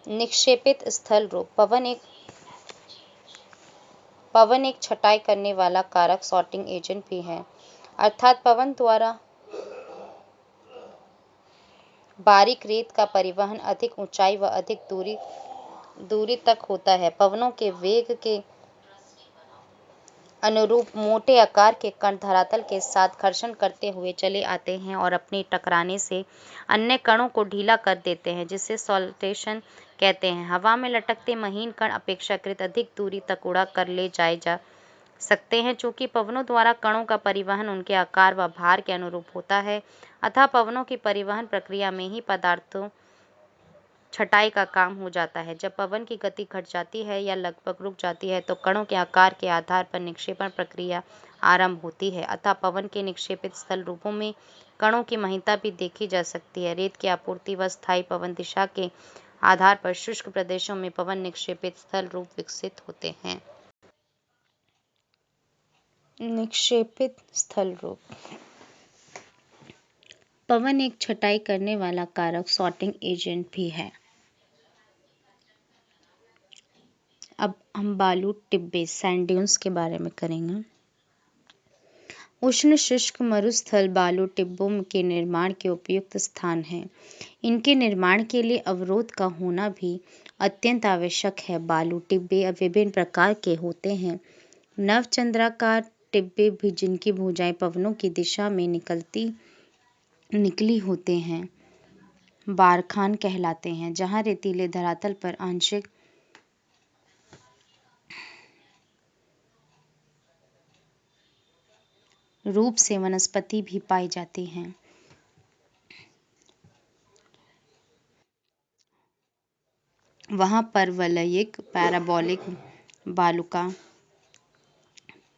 Speaker 1: निक्षेपित स्थल रूप पवन एक छटाई करने वाला कारक सॉर्टिंग एजेंट भी है अर्थात पवन द्वारा बारीक रेत का परिवहन अधिक ऊंचाई व अधिक दूरी तक होता है। पवनों के वेग के अनुरूप मोटे आकार के कण धरातल के साथ घर्षण करते हुए चले आते हैं और अपने टकराने से अन्य कणों को ढीला कर देते हैं जिसे सॉल्टेशन कहते हैं। हवा में लटकते महीन कण अपेक्षाकृत अधिक दूरी तक उड़ा कर ले जाए जा सकते हैं। चूंकि पवनों द्वारा कणों का परिवहन उनके आकार व भार के अनुरूप होता है अतः पवनों की परिवहन प्रक्रिया में ही पदार्थों छटाई का काम हो जाता है। जब पवन की गति घट जाती है या लगभग रुक जाती है तो कणों के आकार के आधार पर निक्षेपण प्रक्रिया आरंभ होती है। अतः पवन के निक्षेपित स्थल रूपों में कणों की महिमा भी देखी जा सकती है। रेत की आपूर्ति व स्थायी पवन दिशा के आधार पर शुष्क प्रदेशों में पवन निक्षेपित स्थल रूप विकसित होते हैं। निक्षेपित स्थल रूप। पवन एक छटाई करने वाला कारक सॉर्टिंग एजेंट भी है। अब हम बालू टिब्बे सैंड ड्यून्स के बारे में करेंगे। उष्ण शुष्क मरुस्थल बालू टिब्बों के निर्माण के उपयुक्त स्थान हैं। इनके निर्माण के लिए अवरोध का होना भी अत्यंत आवश्यक है। बालू टिब्बे विभिन्न प्रकार के होते हैं। नवचंद्राकार टिब्बे भी जिनकी भुजाएं पवनों की दिशा में निकली होते हैं बारखान कहलाते हैं, जहां रेतीले धरातल पर आंशिक रूप से वनस्पति भी पाई जाती है। वहां पर वलयिक पैराबोलिक बालुका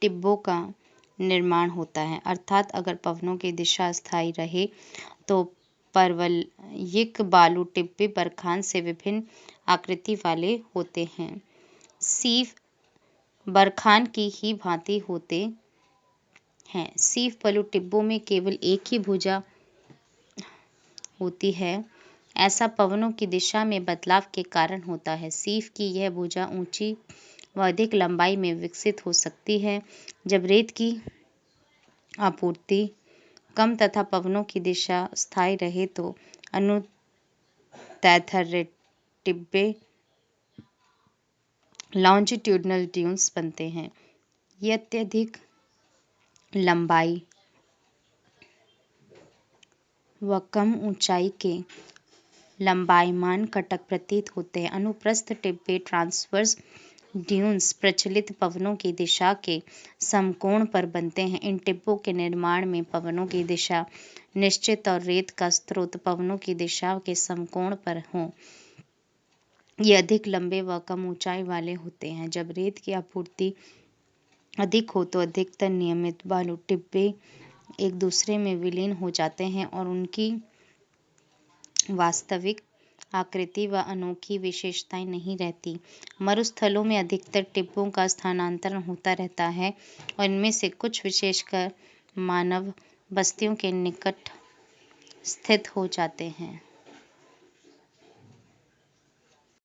Speaker 1: टिब्बों का निर्माण होता है, अर्थात अगर पवनों की दिशा स्थायी रहे तो परवलयिक बालू टिब्बे बरखान से विभिन्न आकृति वाले होते हैं। सीव बरखान की ही भांति होते हैं। सीव बालू टिब्बों में केवल एक ही भुजा होती है। ऐसा पवनों की दिशा में बदलाव के कारण होता है। सीव की यह भुजा ऊंची व अधिक लंबाई में विकसित हो सकती है। जब रेत की आपूर्ति कम तथा पवनों की दिशा स्थायी रहे तो अनुदैर्ध्य टिब्बे लॉन्जिट्यूडिनल ड्यून्स बनते हैं। ये अत्यधिक लंबाई व कम ऊंचाई के लंबायमान कटक प्रतीत होते हैं। अनुप्रस्थ टिब्बे ट्रांसवर्स ड्यून्स प्रचलित पवनों की दिशा के समकोण पर बनते हैं। इन टिब्बों के निर्माण में पवनों की दिशा निश्चित और रेत का स्रोत पवनों की दिशा के समकोण पर हो। ये अधिक लंबे व कम ऊंचाई वाले होते हैं। जब रेत की आपूर्ति अधिक हो तो अधिकतर नियमित बालू टिब्बे एक दूसरे में विलीन हो जाते हैं और उनकी वास्तविक आकृति व अनोखी विशेषताएं नहीं रहती। मरुस्थलों में अधिकतर टिब्बों का स्थानांतरण होता रहता है और इनमें से कुछ विशेषकर मानव बस्तियों के निकट स्थित हो जाते हैं।